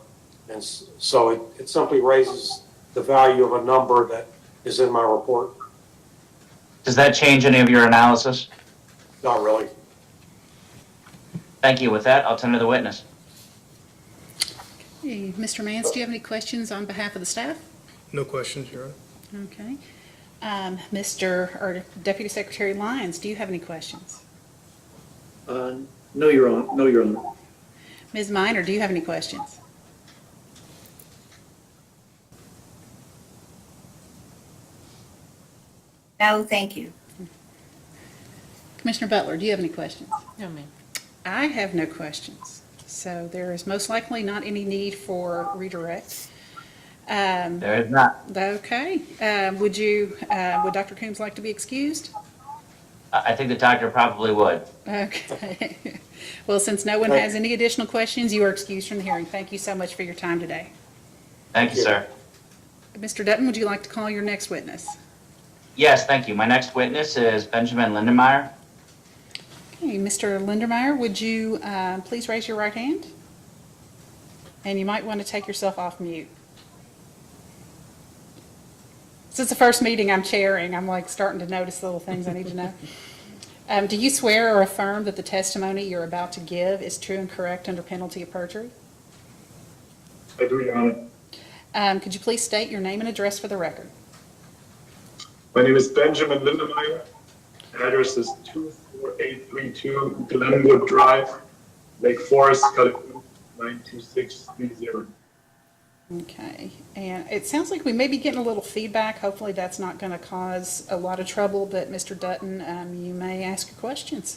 And so it simply raises the value of a number that is in my report. Does that change any of your analysis? Not really. Thank you. With that, I'll turn to the witness. Hey, Mr. Mance, do you have any questions on behalf of the staff? No questions, Your Honor. Okay. Deputy Secretary Lyons, do you have any questions? No, Your Honor. No, Your Honor. Ms. Minor, do you have any questions? No, thank you. Commissioner Butler, do you have any questions? No, ma'am. I have no questions. So there is most likely not any need for redirect. There is not. Okay. Would Dr. Coombs like to be excused? I think the doctor probably would. Okay. Well, since no one has any additional questions, you are excused from the hearing. Thank you so much for your time today. Thank you, sir. Mr. Dutton, would you like to call your next witness? Yes, thank you. My next witness is Benjamin Lindenmeyer. Okay, Mr. Lindermeyer, would you please raise your right hand? And you might want to take yourself off mute. Since the first meeting I'm chairing, I'm like starting to notice little things I need to know. Do you swear or affirm that the testimony you're about to give is true and correct under penalty of perjury? I do, Your Honor. Could you please state your name and address for the record? My name is Benjamin Lindenmeyer. The address is 24832 Glenwood Drive, Lake Forest, California, 92630. Okay, and it sounds like we may be getting a little feedback. Hopefully that's not going to cause a lot of trouble, but Mr. Dutton, you may ask your questions.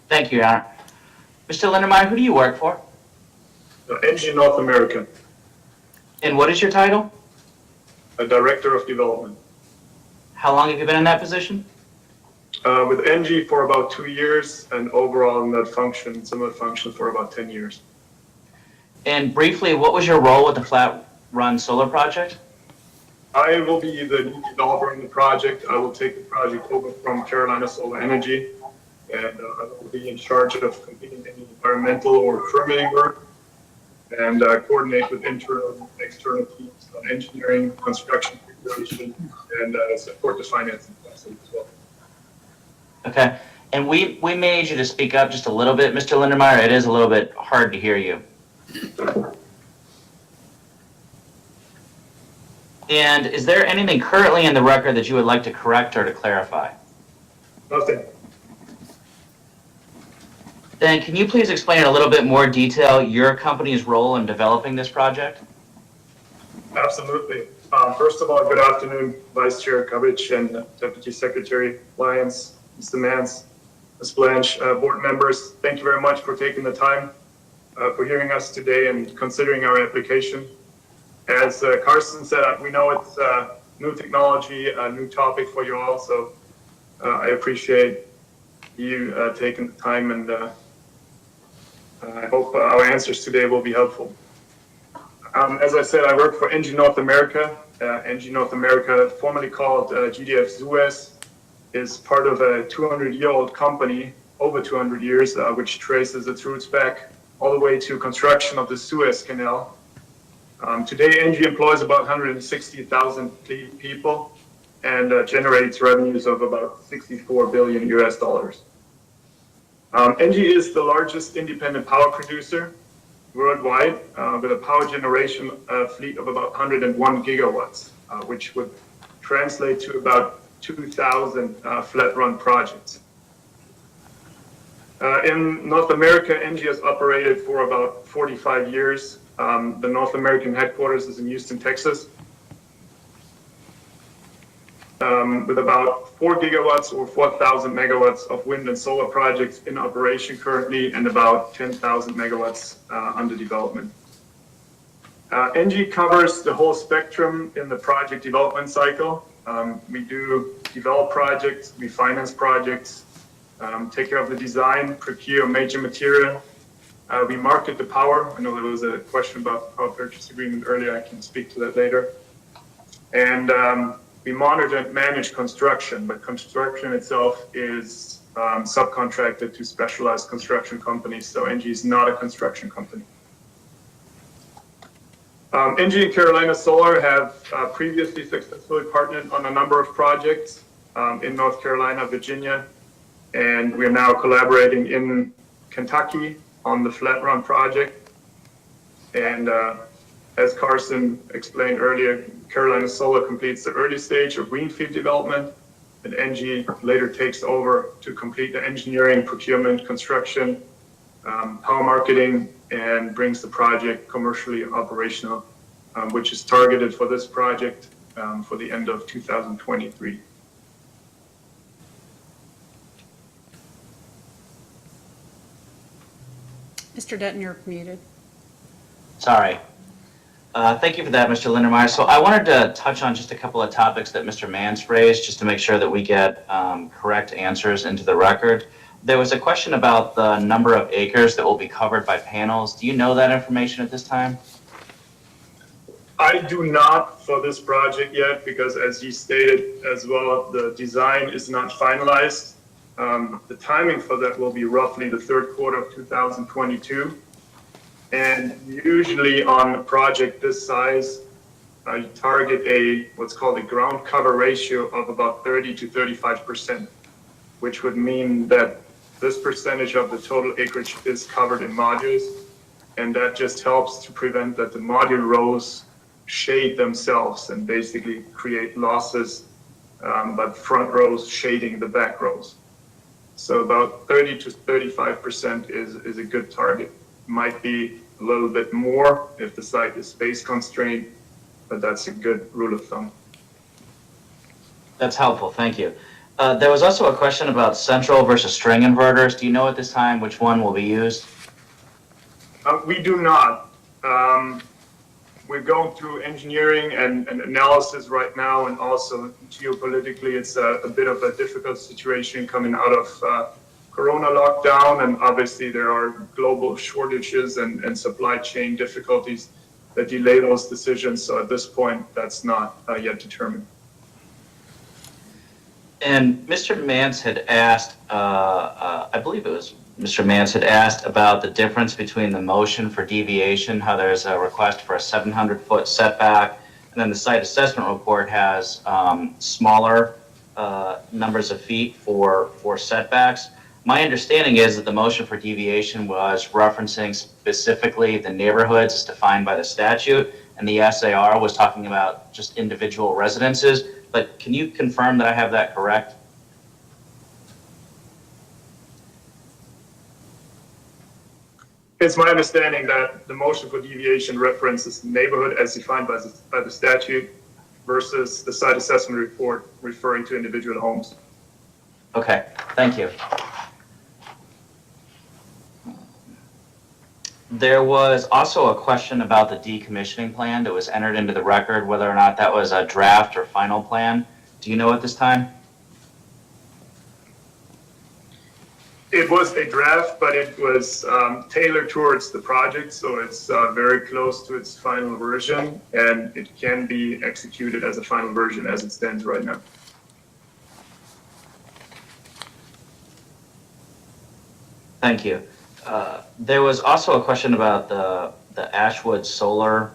Thank you, Your Honor. Mr. Lindenmeyer, who do you work for? NG North America, And what is your title? a Director of Development. How long have you been in that position? With NG for about 2 years, and overall in that function, similar function for about 10 years. And briefly, what was your role with the Flat Run Solar Project? I will be the lead developer in the project. I will take the project over from Carolina Solar Energy, and I will be in charge of completing any environmental or permitting work, and coordinate with internal and external teams on engineering, construction preparation, and support the financing process as well. Okay. And we may need you to speak up just a little bit, Mr. Lindenmeyer. It is a little bit hard to hear you. And is there anything currently in the record that you would like to correct or to clarify? Nothing. Then can you please explain in a little bit more detail your company's role in developing this project? Absolutely. First of all, good afternoon, Vice Chair Kovich and Deputy Secretary Lyons, Mr. Mance, Ms. Blanche, board members. Thank you very much for taking the time for hearing us today and considering our application. As Carson said, we know it's new technology, a new topic for you all, so I appreciate you taking the time, and I hope our answers today will be helpful. As I said, I work for NG North America. NG North America, formerly called GDF Suez, is part of a 200-year-old company, over 200 years, which traces its roots back all the way to construction of the Suez Canal. Today, NG employs about 160,000 people and generates revenues of about $64 billion US. NG is the largest independent power producer worldwide, with a power generation fleet of about 101 gigawatts, which would translate to about 2,000 flat run projects. In North America, NG has operated for about 45 years. The North American headquarters is in Houston, Texas. with about 4 gigawatts or 4,000 megawatts of wind and solar projects in operation currently and about 10,000 megawatts under development. ENGIE covers the whole spectrum in the project development cycle. We do develop projects, we finance projects, take care of the design, procure major material. We market the power. I know there was a question about power purchase agreement earlier. I can speak to that later. And we monitor and manage construction, but construction itself is subcontracted to specialized construction companies. So ENGIE is not a construction company. ENGIE and Carolina Solar have previously successfully partnered on a number of projects in North Carolina, Virginia, and we're now collaborating in Kentucky on the Flat Run project. And as Carson explained earlier, Carolina Solar completes the early stage of greenfield development, and ENGIE later takes over to complete the engineering, procurement, construction, power marketing, and brings the project commercially operational, which is targeted for this project for the end of 2023. Mr. Dutton, you're muted. Sorry. Thank you for that, Mr. Lindermeyer. So I wanted to touch on just a couple of topics that Mr. Mance raised, just to make sure that we get correct answers into the record. There was a question about the number of acres that will be covered by panels. Do you know that information at this time? I do not for this project yet, because as you stated as well, the design is not finalized. The timing for that will be roughly the third quarter of 2022. And usually on a project this size, you target what's called a ground cover ratio of about 30 to 35%, which would mean that this percentage of the total acreage is covered in modules. And that just helps to prevent that the module rows shade themselves and basically create losses, but front rows shading the back rows. So about 30 to 35% is a good target. Might be a little bit more if the site is space constrained, but that's a good rule of thumb. That's helpful, thank you. There was also a question about central versus string inverters. Do you know at this time which one will be used? We do not. We're going through engineering and analysis right now, and also geopolitically, it's a bit of a difficult situation coming out of Corona lockdown, and obviously there are global shortages and supply chain difficulties that delay those decisions. So at this point, that's not yet determined. And Mr. Mance had asked, I believe it was Mr. Mance had asked about the difference between the motion for deviation, how there's a request for a 700-foot setback, and then the site assessment report has smaller numbers of feet for setbacks. My understanding is that the motion for deviation was referencing specifically the neighborhoods as defined by the statute, and the SAR was talking about just individual residences. But can you confirm that I have that correct? It's my understanding that the motion for deviation references the neighborhood as defined by the statute versus the site assessment report referring to individual homes. Okay, thank you. There was also a question about the decommissioning plan that was entered into the record, whether or not that was a draft or final plan. Do you know at this time? It was a draft, but it was tailored towards the project, so it's very close to its final version, and it can be executed as a final version as it stands right now. Thank you. There was also a question about the Ashwood Solar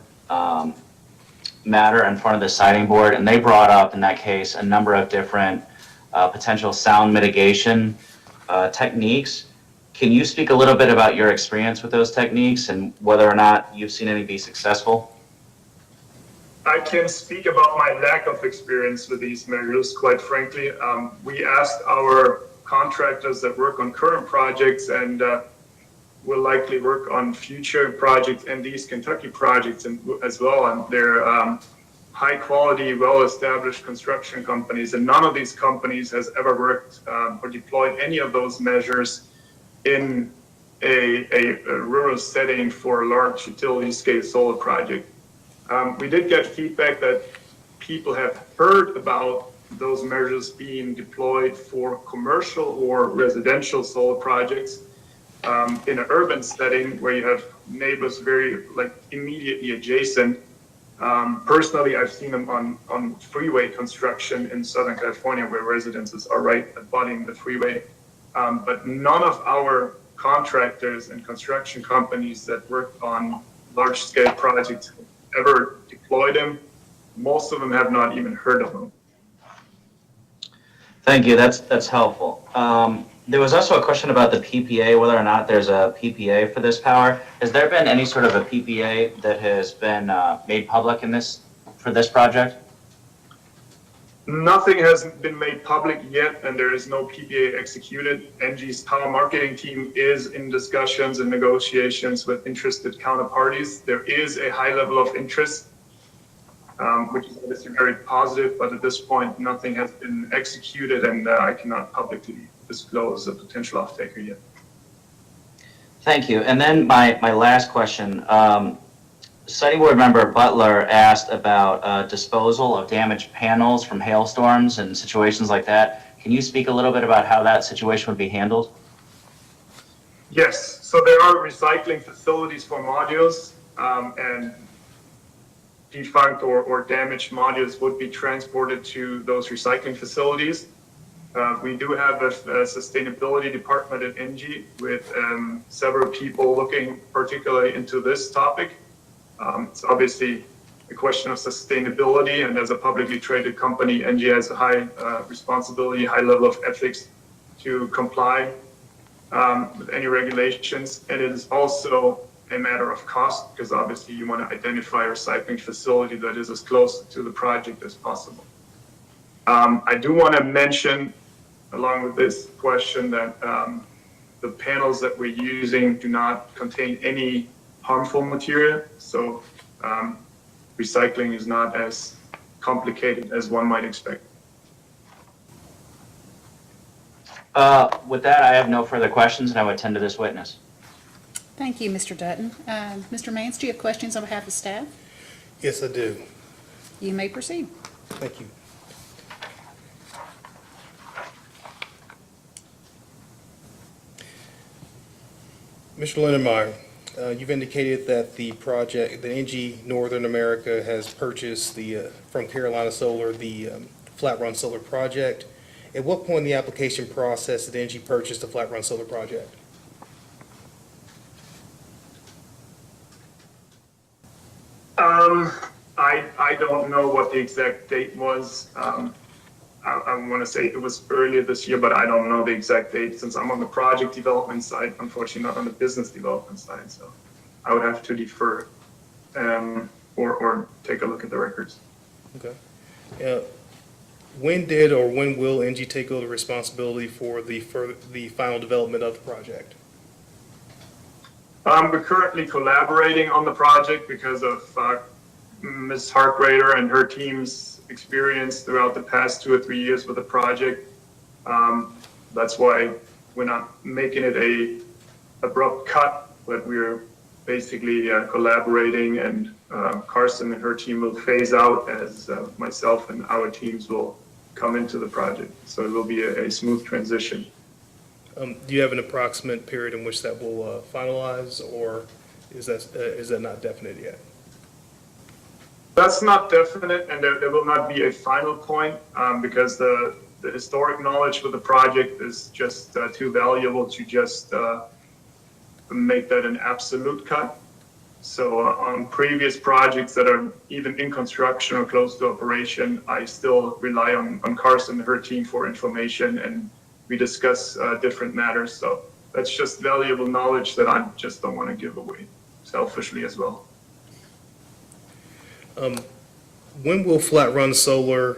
matter in front of the siting board, and they brought up in that case a number of different potential sound mitigation techniques. Can you speak a little bit about your experience with those techniques and whether or not you've seen any be successful? I can speak about my lack of experience with these measures, quite frankly. We asked our contractors that work on current projects and will likely work on future projects and these Kentucky projects as well, and their high-quality, well-established construction companies, and none of these companies has ever worked or deployed any of those measures in a rural setting for a large utility-scale solar project. We did get feedback that people have heard about those measures being deployed for commercial or residential solar projects in an urban setting where you have neighbors very immediately adjacent. Personally, I've seen them on freeway construction in Southern California where residences are right abutting the freeway. But none of our contractors and construction companies that work on large scale projects have ever deployed them. Most of them have not even heard of them. Thank you. That's helpful. There was also a question about the PPA, whether or not there's a PPA for this power. Has there been any sort of a PPA that has been made public for this project? Nothing has been made public yet, and there is no PPA executed. ENGIE's power marketing team is in discussions and negotiations with interested counterparties. There is a high level of interest, which is obviously very positive, but at this point, nothing has been executed, and I cannot publicly disclose a potential off-taker yet. Thank you. And then my last question. Study Board member Butler asked about disposal of damaged panels from hailstorms and situations like that. Can you speak a little bit about how that situation would be handled? Yes, so there are recycling facilities for modules, and defunct or damaged modules would be transported to those recycling facilities. We do have a sustainability department at ENGIE with several people looking particularly into this topic. It's obviously a question of sustainability, and as a publicly traded company, ENGIE has a high responsibility, high level of ethics to comply with any regulations. And it is also a matter of cost, because obviously you want to identify a recycling facility that is as close to the project as possible. I do want to mention, along with this question, that the panels that we're using do not contain any harmful material, so recycling is not as complicated as one might expect. With that, I have no further questions, and I would tend to this witness. Thank you, Mr. Dutton. Mr. Mance, do you have questions on behalf of staff? Yes, I do. You may proceed. Thank you. Mr. Lindenmeyer, you've indicated that the project, the ENGIE Northern America has purchased from Carolina Solar, the Flat Run Solar project. At what point in the application process did ENGIE purchase the Flat Run Solar project? I don't know what the exact date was. I want to say it was earlier this year, but I don't know the exact date since I'm on the project development side, unfortunately not on the business development side. So I would have to defer or take a look at the records. Okay. When did or when will ENGIE take over responsibility for the final development of the project? We're currently collaborating on the project because of Ms. Harkrader and her team's experience throughout the past 2 or 3 years with the project. That's why we're not making it a abrupt cut, but we're basically collaborating, and Carson and her team will phase out as myself and our teams will come into the project. So it will be a smooth transition. Do you have an approximate period in which that will finalize, or is that not definite yet? That's not definite, and there will not be a final point because the historic knowledge for the project is just too valuable to just make that an absolute cut. So on previous projects that are even in construction or close to operation, I still rely on Carson and her team for information, and we discuss different matters. So that's just valuable knowledge that I just don't want to give away selfishly as well. When will Flat Run Solar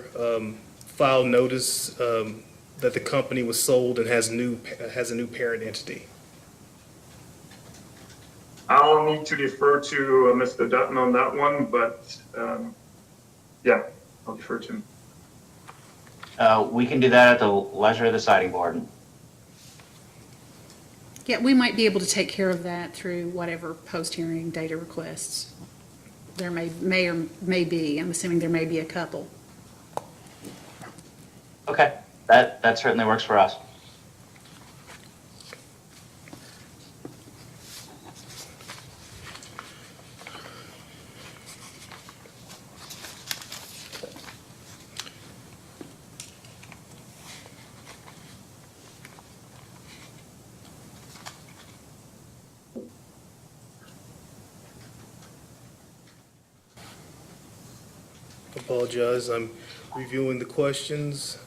file notice that the company was sold and has a new parent entity? I'll need to defer to Mr. Dutton on that one, but yeah, I'll defer to him. We can do that at the leisure of the siding board. Yeah, we might be able to take care of that through whatever post-hearing data requests there may or may be. I'm assuming there may be a couple. Okay, that certainly works for us. Apologize, I'm reviewing the questions,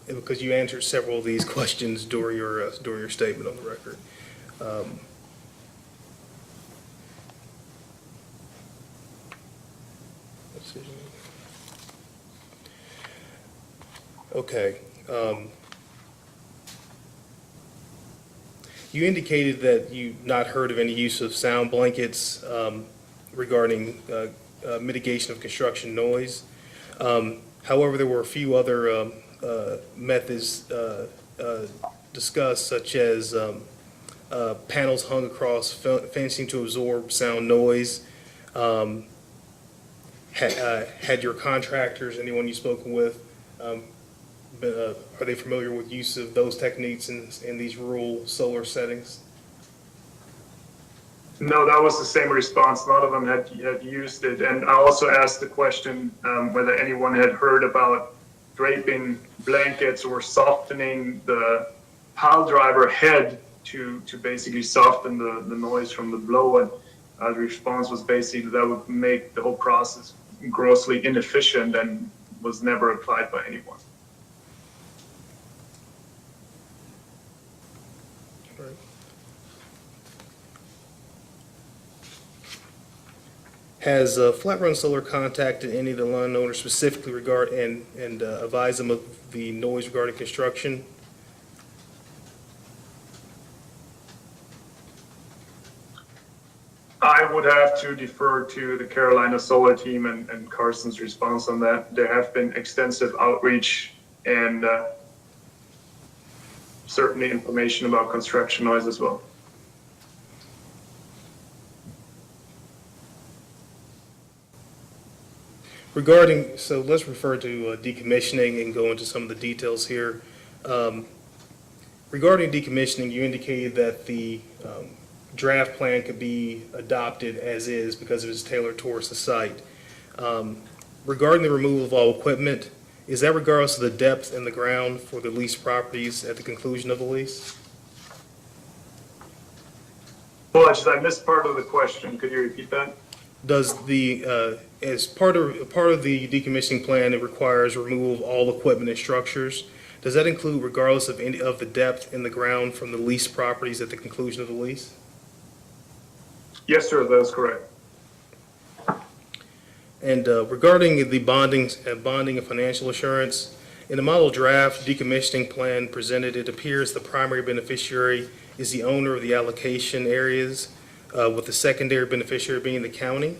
because you answered several of these questions during your statement on the record. Let's see. Okay. You indicated that you've not heard of any use of sound blankets regarding mitigation of construction noise. However, there were a few other methods discussed, such as panels hung across fencing to absorb sound noise. Had your contractors, anyone you've spoken with, are they familiar with use of those techniques in these rural solar settings? No, that was the same response. None of them had used it. And I also asked the question whether anyone had heard about draping blankets or softening the pile driver head to basically soften the noise from the blow. And the response was basically that would make the whole process grossly inefficient and was never applied by anyone. Right. Has Flat Run Solar contacted any of the landowners specifically and advised them of the noise regarding construction? I would have to defer to the Carolina Solar team and Carson's response on that. There have been extensive outreach and certainly information about construction noise as well. So let's refer to decommissioning and go into some of the details here. Regarding decommissioning, you indicated that the draft plan could be adopted as is because it was tailored towards the site. Regarding the removal of all equipment, is that regardless of the depth in the ground for the leased properties at the conclusion of the lease? Apologies, I missed part of the question. Could you repeat that? Does as part of the decommissioning plan, it requires removal of all equipment and structures. Does that include regardless of any of the depth in the ground from the leased properties at the conclusion of the lease? Yes, sir, that is correct. And regarding the bonding and financial assurance, in the model draft decommissioning plan presented, it appears the primary beneficiary is the owner of the allocation areas, with the secondary beneficiary being the county.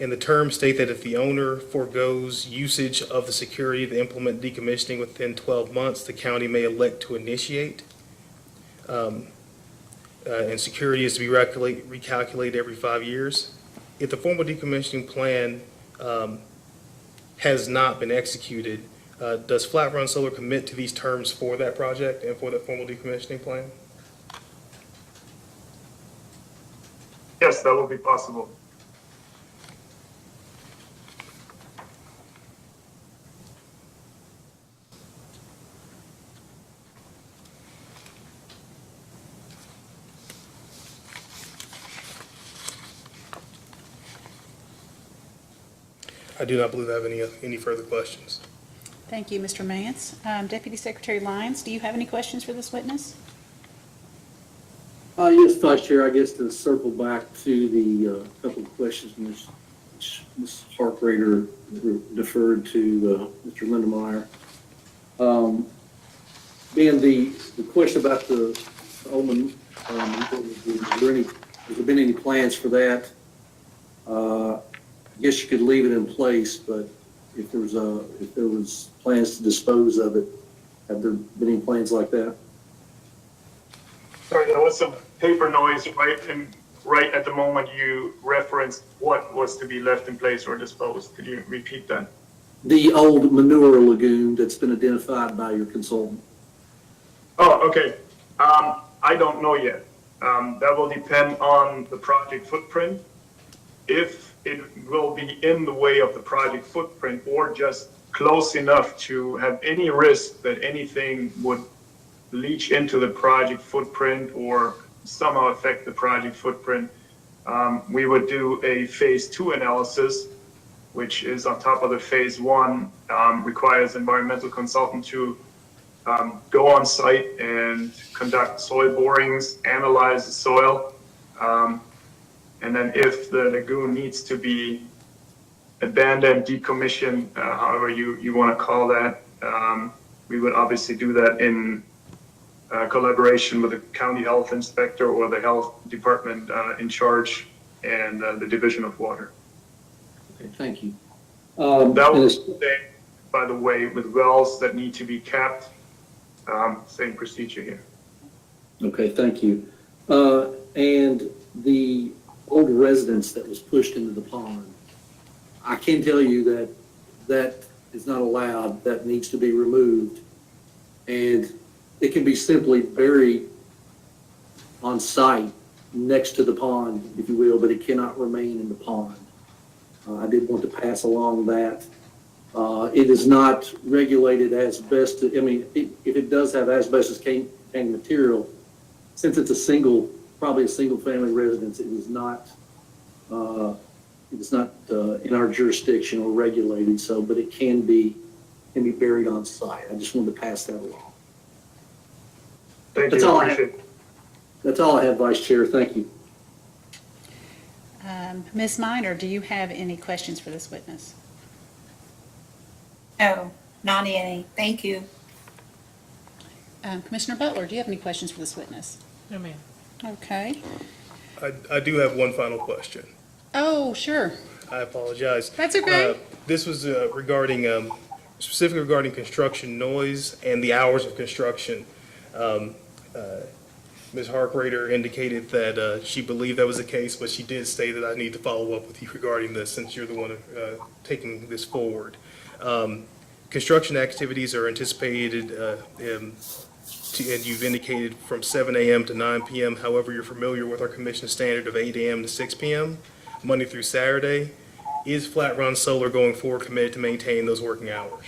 And the terms state that if the owner forgoes usage of the security to implement decommissioning within 12 months, the county may elect to initiate. And security is to be recalculated every 5 years. If the formal decommissioning plan has not been executed, does Flat Run Solar commit to these terms for that project and for the formal decommissioning plan? Yes, that will be possible. I do not believe I have any further questions. Thank you, Mr. Mance. Deputy Secretary Lyons, do you have any questions for this witness? Yes, Vice Chair, I guess to circle back to the couple of questions Ms. Harkrader deferred to Mr. Lindemeyer. Being the question about the Oman, has there been any plans for that? I guess you could leave it in place, but if there was plans to dispose of it, have there been any plans like that? Sorry, there was some paper noise right at the moment you referenced what was to be left in place or disposed. Could you repeat that? The old manure lagoon that's been identified by your consultant. Oh, okay. I don't know yet. That will depend on the project footprint. If it will be in the way of the project footprint or just close enough to have any risk that anything would leach into the project footprint or somehow affect the project footprint, we would do a phase 2 analysis, which is on top of the phase 1, requires environmental consultant to go on site and conduct soil borings, analyze the soil, and then if the lagoon needs to be abandoned, decommissioned, however you want to call that, we would obviously do that in collaboration with the county health inspector or the health department in charge and the Division of Water. Okay, thank you. That and was, it's- by the way, with wells that need to be capped, same procedure here. Okay, thank you. And the old residence that was pushed into the pond, I can tell you that that is not allowed, that needs to be removed. And it can be simply buried on site next to the pond, if you will, but it cannot remain in the pond. I did want to pass along that. It is not regulated asbestos. I mean, if it does have asbestos-containing material, since it's probably a single-family residence, it is not in our jurisdiction or regulated. So, but it can be buried on site. I just wanted to pass that along. Thank That's you. all I have. Appreciate it. That's all I have, Vice Chair. Thank you. Ms. Minor, do you have any questions for this witness? No, not any. Thank you. Commissioner Butler, do you have any questions for this witness? No, ma'am. Okay. I do have one final question. Oh, sure. I apologize. That's okay. This was regarding, specifically regarding construction noise and the hours of construction. Ms. Harkrader indicated that she believed that was the case, but she did say that I need to follow up with you regarding this since you're the one taking this forward. Construction activities are anticipated, and you've indicated from 7 a.m. to 9 p.m. However, you're familiar with our commission standard of 8 a.m. to 6 p.m., Monday through Saturday. Is Flat Run Solar going forward committed to maintain those working hours?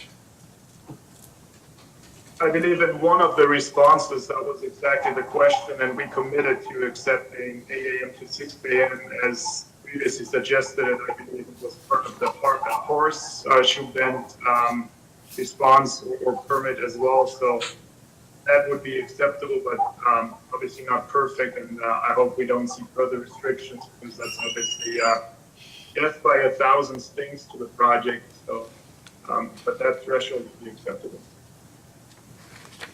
I believe in one of the responses, that was exactly the question, and we committed to accepting 8 a.m. to 6 p.m. as previously suggested, and I believe it was part of the Horace Shoe Bend response or permit as well. So that would be acceptable, but obviously not perfect, and I hope we don't see further restrictions because that's obviously death by 1,000 stings to the project. So, but that threshold would be acceptable.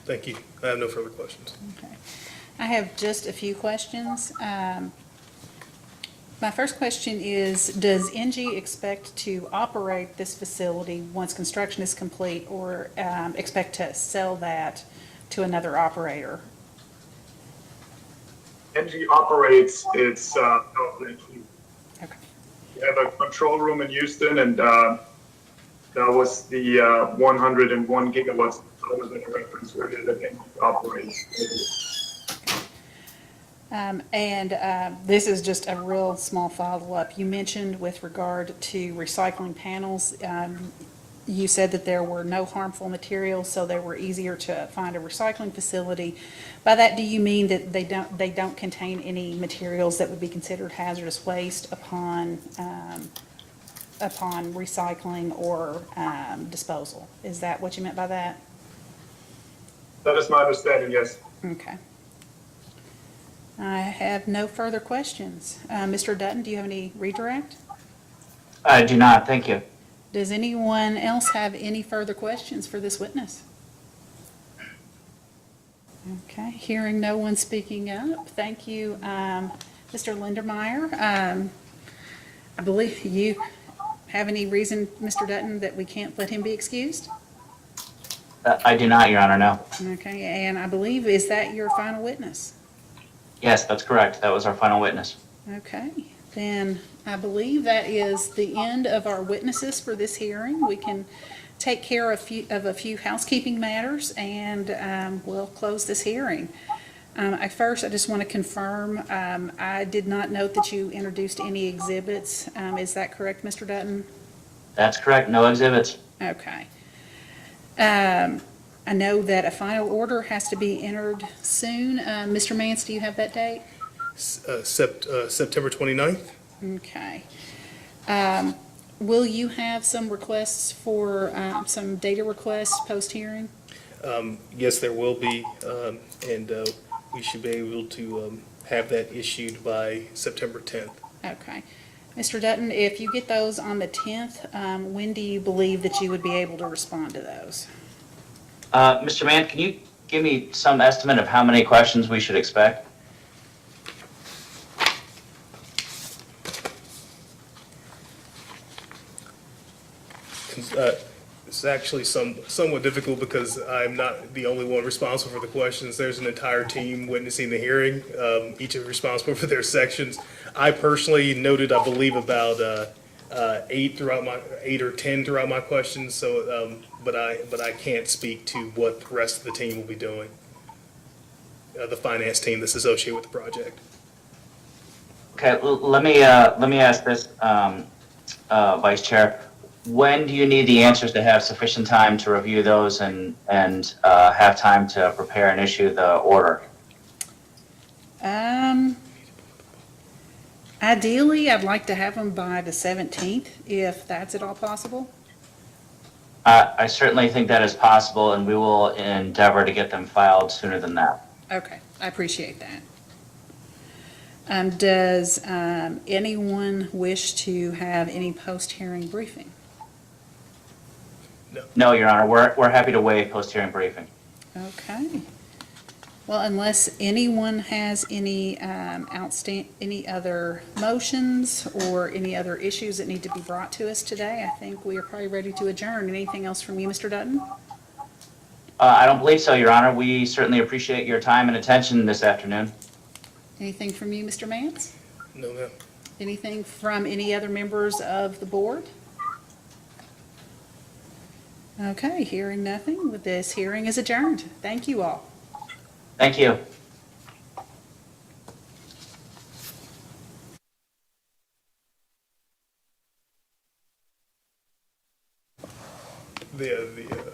Thank you. I have no further questions. Okay. I have just a few questions. My first question is, does NG expect to operate this facility once construction is complete or expect to sell that to another operator? NG operates its power plant fleet. Okay. We have a control room in Houston, and that was the 101 gigawatts that I referenced earlier that NG operates. This is just a real small follow-up. You mentioned with regard to recycling panels, you said that there were no harmful materials, so they were easier to find a recycling facility. By that, do you mean that they don't contain any materials that would be considered hazardous waste upon recycling or disposal? Is that what you meant by that? That is my understanding, yes. Okay. I have no further questions. Mr. Dutton, do you have any redirect? I do not, thank you. Does anyone else have any further questions for this witness? Okay, hearing no one speaking up, thank you, Mr. Lindermeyer. I believe have any reason, Mr. Dutton, that we can't let him be excused? I do not, Your Honor, no. Okay, and I believe, is that your final witness? Yes, that's correct. That was our final witness. Okay, then I believe that is the end of our witnesses for this hearing. We can take care of a few housekeeping matters, and we'll close this hearing. First, I just want to confirm, I did not note that you introduced any exhibits. Is that correct, Mr. Dutton? That's correct. No exhibits. Okay. I know that a final order has to be entered soon. Mr. Mance, do you have that date? September 29th? Okay. Will you have some requests for, some data requests post-hearing? Yes, there will be, and we should be able to have that issued by September 10th. Okay. Mr. Dutton, if you get those on the 10th, when do you believe that you would be able to respond to those? Mr. Mann, can you give me some estimate of how many questions we should expect? It's actually somewhat difficult because I'm not the only one responsible for the questions. There's an entire team witnessing the hearing. Each is responsible for their sections. I personally noted, I believe, about 8 or 10 throughout my questions. So, but I can't speak to what the rest of the team will be doing. The finance team that's associated with the project. Okay, let me ask this, Vice Chair. When do you need the answers to have sufficient time to review those and have time to prepare and issue the order? Ideally, I'd like to have them by the 17th, if that's at all possible. I certainly think that is possible, and we will endeavor to get them filed sooner than that. Okay, I appreciate that. Does anyone wish to have any post-hearing briefing? No, Your Honor, we're happy to waive post-hearing briefing. Okay. Well, unless anyone has any any other motions or any other issues that need to be brought to us today, I think we are probably ready to adjourn. Anything else from you, Mr. Dutton? I don't believe so, Your Honor. We certainly appreciate your time and attention this afternoon. Anything from you, Mr. Mance? No, ma'am. Anything from any other members of the board? Okay, hearing nothing, this hearing is adjourned. Thank you all. Thank you. The